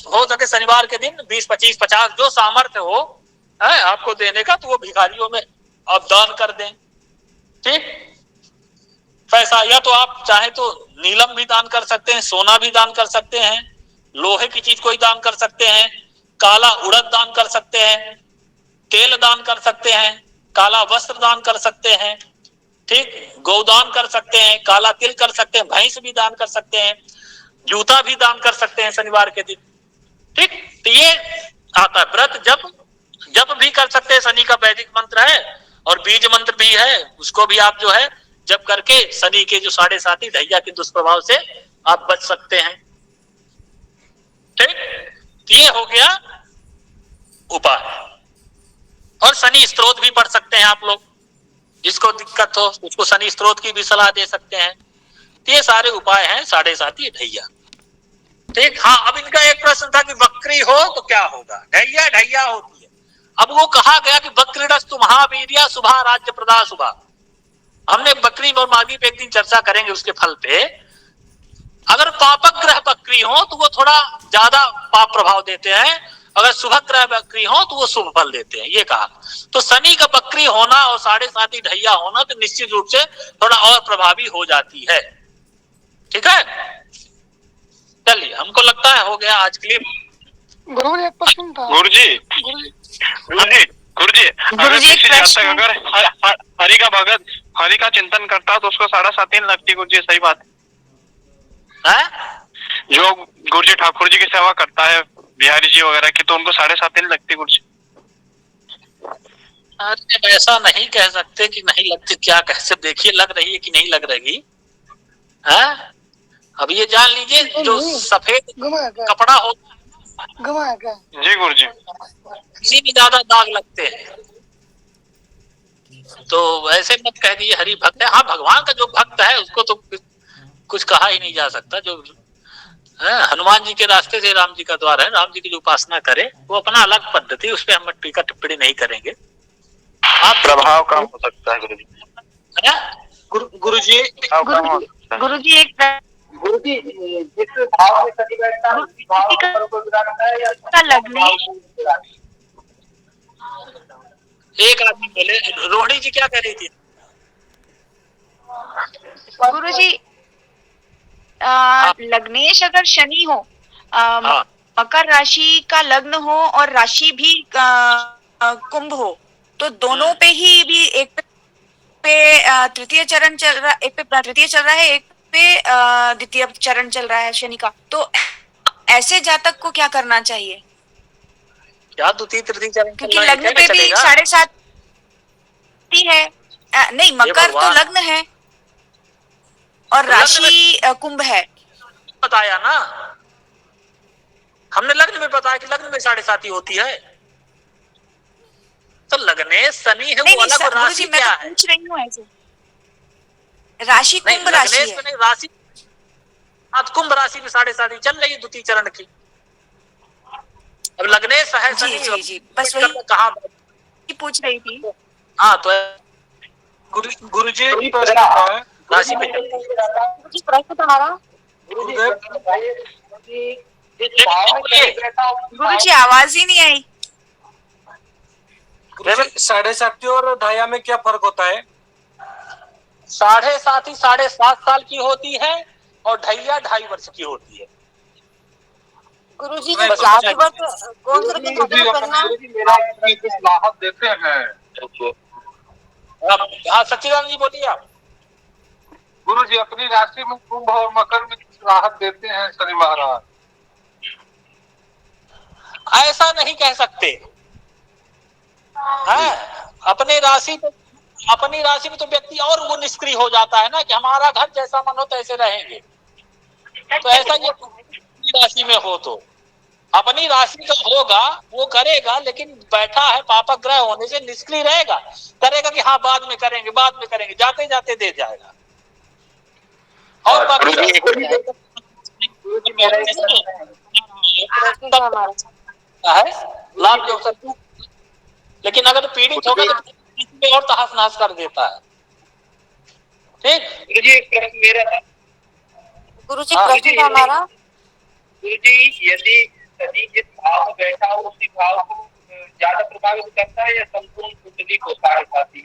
हो सके शनिवार के दिन 20, 25, 50 जो सामर्थ्य हो आपको देने का, तो वो भिखारियों में आप दान कर दें। ठीक। पैसा या तो आप चाहे तो नीलम भी दान कर सकते हैं, सोना भी दान कर सकते हैं, लोहे की चीज कोई दान कर सकते हैं, काला उड़द दान कर सकते हैं, तेल दान कर सकते हैं, काला वस्त्र दान कर सकते हैं। ठीक। गौदान कर सकते हैं, काला तिल कर सकते हैं, भैंस भी दान कर सकते हैं, जूता भी दान कर सकते हैं शनिवार के दिन। ठीक। तो ये आता है व्रत जब भी कर सकते हैं। शनि का वैदिक मंत्र है और बीज मंत्र भी है, उसको भी आप जो है जब करके शनि के जो 7:30 ढैया के दुष्प्रभाव से आप बच सकते हैं। ठीक। ये हो गया उपाय। और शनि स्तोत्र भी पढ़ सकते हैं आप लोग, जिसको दिक्कत हो उसको शनि स्तोत्र की भी सलाह दे सकते हैं। ये सारे उपाय हैं 7:30 ढैया। ठीक। हाँ, अब इनका एक प्रश्न था कि बकरी हो तो क्या होगा? ढैया ढैया होती है। अब वो कहा गया कि बकरीडस्तु महावीर्या शुभा राज्य प्रदा शुभा। हमने बकरी और मावी पे एक दिन चर्चा करेंगे उसके फल पे। अगर पापक ग्रह बकरी हो तो वो थोड़ा ज्यादा पाप प्रभाव देते हैं, अगर शुभ ग्रह बकरी हो तो वो शुभ फल देते हैं, ये कहा। तो शनि का बकरी होना और 7:30 ढैया होना तो निश्चित रूप से थोड़ा और प्रभावी हो जाती है। ठीक है। चलिए, हमको लगता है हो गया आज के लिए। गुरु जी एक प्रश्न था। गुरु जी अगर किसी जातक अगर हरि का भगत, हरि का चिंतन करता है तो उसको 7:30 लगती। गुरु जी सही बात है? जो गुरु जी ठाकुर जी की सेवा करता है बिहारी जी वगैरह की, तो उनको 7:30 लगती गुरु जी। अरे ऐसा नहीं कह सकते कि नहीं लगती, क्या कैसे देखिए लग रही है कि नहीं लग रही है। अब ये जान लीजिए जो सफेद कपड़ा होता है जी गुरु जी, इसी में ज्यादा दाग लगते हैं, तो ऐसे मत कह दिए हरि भक्त है। हाँ, भगवान का जो भक्त है उसको तो कुछ कहा ही नहीं जा सकता। जो हनुमान जी के रास्ते से राम जी का द्वार है, राम जी की जो उपासना करे वो अपना अलग पद्धति, उस पर हम टीका टिप्पणी नहीं करेंगे। आप प्रभाव कम हो सकता है गुरु जी। गुरु जी एक गुरु जी जिस भाव में सती बैठता है उसी भाव का लग्नेश। एक आदमी बोले, रोहिणी जी क्या कह रही थी? गुरु जी लग्नेश अगर शनि हो, मकर राशि का लग्न हो और राशि भी कुंभ हो, तो दोनों पे ही भी एक पे तृतीय चरण चल रहा, एक पे तृतीय चल रहा है, एक पे द्वितीय चरण चल रहा है शनि का। तो ऐसे जातक को क्या करना चाहिए? क्या द्वितीय तृतीय चरण? क्योंकि लग्न पे भी 7:30 है, नहीं मकर तो लग्न है और राशि कुंभ है। बताया ना हमने, लग्न में बताया कि लग्न में 7:30 होती है, तो लग्नेश शनि है वो अलग, और राशि क्या है? पूछ रही हूँ ऐसे राशि कुंभ राशि है। नहीं, राशि कुंभ राशि में 7:30 चल रही है द्वितीय चरण की। अब लग्नेश है शनि, जी बस वही कहाँ पूछ रही थी। हाँ, तो गुरु जी राशि में प्रश्न तुम्हारा। गुरु जी आवाज ही नहीं आई। साढ़े साथी और ढाया में क्या फर्क होता है? साढ़े 7.5 की होती है और ढैया 2.5 वर्ष की होती है। गुरुजी ने लाजवर्त कौन से रंग के धागे में पहनना है? राहत देते हैं। हाँ सच्चिदानंद जी बोलिए आप। गुरु जी अपनी राशि में कुंभ और मकर में राहत देते हैं शनि महाराज। ऐसा नहीं कह सकते। हाँ, अपनी राशि में तो व्यक्ति और वो निष्क्रिय हो जाता है ना कि हमारा घर जैसा मन हो तैसे रहेंगे। तो ऐसा ये राशि में हो तो अपनी राशि का होगा वो करेगा, लेकिन बैठा है पापक ग्रह होने से निष्क्रिय रहेगा। करेगा कि हाँ बाद में करेंगे, जाते जाते दे जाएगा। और है लाभ जो सब, लेकिन अगर पीड़ित होगा तो और तहस नहस कर देता है। ठीक गुरुजी प्रश्न था हमारा। गुरुजी यदि शनि जिस भाव में बैठा हो उसी भाव को ज्यादा प्रभावित करता है या संपूर्ण कुंडली को साढ़े साथी?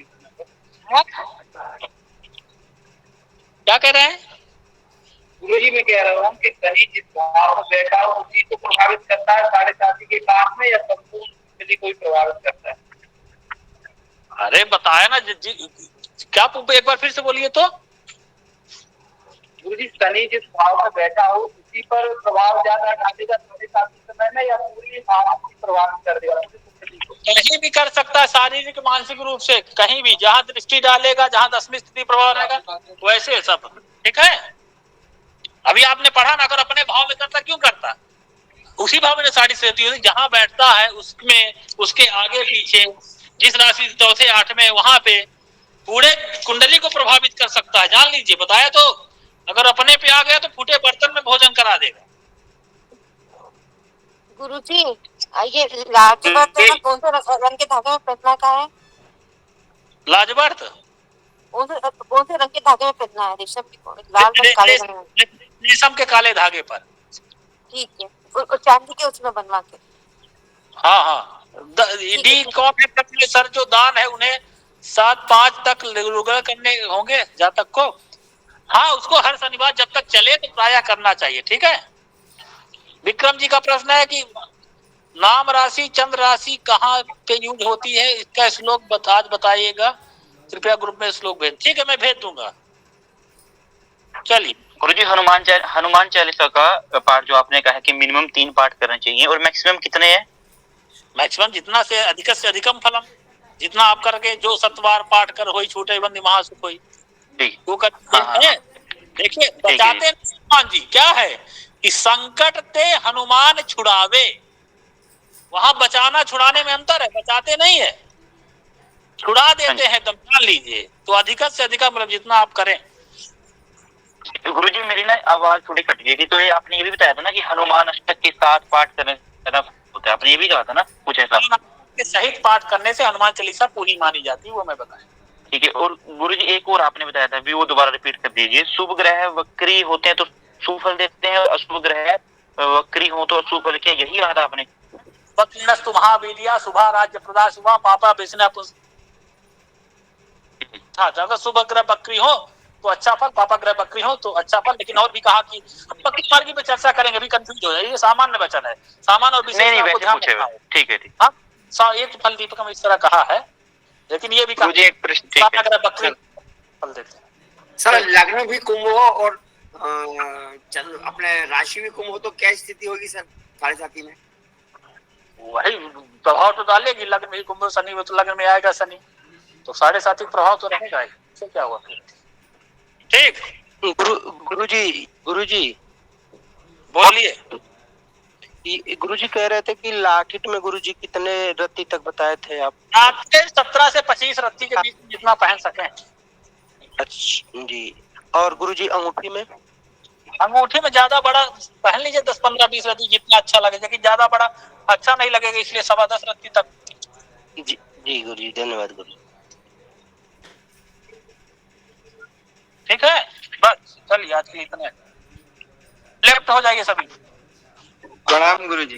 क्या कह रहे हैं गुरुजी? मैं कह रहा हूँ कि शनि जिस भाव में बैठा हो उसी को प्रभावित करता है साढ़े साथी के काम में या संपूर्ण कुंडली को प्रभावित करता है? अरे बताया ना क्या, एक बार फिर से बोलिए तो। गुरुजी शनि जिस भाव में बैठा हो उसी पर प्रभाव ज्यादा डालेगा साढ़े साथी समय में या पूरी भाव को प्रभावित कर देगा? कहीं भी कर सकता है, शारीरिक मानसिक रूप से कहीं भी, जहां दृष्टि डालेगा, जहां 10वीं स्थिति प्रभाव रहेगा वैसे सब। ठीक है, अभी आपने पढ़ा ना, अगर अपने भाव में करता क्यों करता, उसी भाव में सारी स्थिति होती, जहां बैठता है उसमें उसके आगे पीछे जिस राशि चौथे 8 में वहां पे पूरे कुंडली को प्रभावित कर सकता है। जान लीजिए, बताया तो। अगर अपने पे आ गया तो फूटे बर्तन में भोजन करा देगा। गुरुजी ये लाजवर्त कौन से रंग के धागे में पहनना का है? लाजवर्त कौन से रंग के धागे में पहनना है? रेशम के लाल रंग काले रंग में? रेशम के काले धागे पर। ठीक है, और चांदी के उसमें बनवा के। हाँ डी कॉम सर जो दान है उन्हें 7-5 तक रेगुलर करने होंगे जहाँ तक को। हाँ, उसको हर शनिवार जब तक चले तो प्रायः करना चाहिए। ठीक है। विक्रम जी का प्रश्न है कि नाम राशि चंद्र राशि कहाँ पे यूज होती है, इसका श्लोक आज बताइएगा कृपया। ग्रुप में श्लोक भेज। ठीक है, मैं भेज दूंगा। चलिए गुरुजी, हनुमान चालीसा का पाठ जो आपने कहा कि मिनिमम 3 पाठ करने चाहिए और मैक्सिमम कितने हैं? मैक्सिमम जितना से अधिकम फलम, जितना आप करके जो 7 बार पाठ कर होई छूटे बंदी महासुख होई वो करते हैं। देखिए बचाते हनुमान जी क्या है कि संकट ते हनुमान छुड़ावे, वहां बचाना छुड़ाने में अंतर है, बचाते नहीं है, छुड़ा देते हैं। तब मान लीजिए तो अधिक से अधिक मतलब जितना आप करें। गुरुजी मेरी ना आवाज थोड़ी कट गई थी, तो ये आपने ये भी बताया था ना कि हनुमान अष्टक के 7 पाठ करने होता है, आपने ये भी कहा था ना कुछ ऐसा? सहित पाठ करने से हनुमान चालीसा पूरी मानी जाती है, वो मैं बताया। ठीक है। और गुरुजी एक और आपने बताया था भी, वो दोबारा रिपीट कर दीजिए। शुभ ग्रह वक्री होते हैं तो शुभ फल देते हैं, और अशुभ ग्रह वक्री हो तो अशुभ फल। क्या यही कहा था आपने? वक्रीनस्तु महावीर्या शुभा राज्य प्रदा शुभा पापा विष्णु पुष्ट। अगर शुभ ग्रह वक्री हो तो अच्छा फल, पापा ग्रह वक्री हो तो अच्छा फल। लेकिन और भी कहा कि वक्री मार्गी पे चर्चा करेंगे, अभी कंफ्यूज हो जाए। ये सामान्य वचन है, सामान्य और विशेष को ध्यान रखना है। ठीक है, ठीक। हाँ, एक फल दीपक में इस तरह कहा है, लेकिन ये भी कहा एक प्रश्न बकरी फल देते हैं। सर लग्न भी कुंभ हो और अपने राशि भी कुंभ हो तो क्या स्थिति होगी सर साढ़े साथी में? वही प्रभाव तो डालेगी। लग्न में कुंभ शनि में तो लग्न में आएगा शनि, तो साढ़े साथी प्रभाव तो रहेगा। इससे क्या हुआ फिर? ठीक। गुरुजी बोलिए। गुरुजी कह रहे थे कि लाकिट में गुरुजी कितने रत्ती तक बताए थे आप? 17 से 25 रत्ती के बीच जितना पहन सके। अच्छा जी। और गुरुजी अंगूठी में? अंगूठी में ज्यादा बड़ा पहन लीजिए, 10, 15, 20 रत्ती जितना अच्छा लगे, लेकिन ज्यादा बड़ा अच्छा नहीं लगेगा, इसलिए 10.25 रत्ती तक। जी गुरुजी, धन्यवाद गुरुजी। ठीक है, बस चलिए आज के इतने। लेफ्ट हो जाइए सभी। प्रणाम गुरुजी।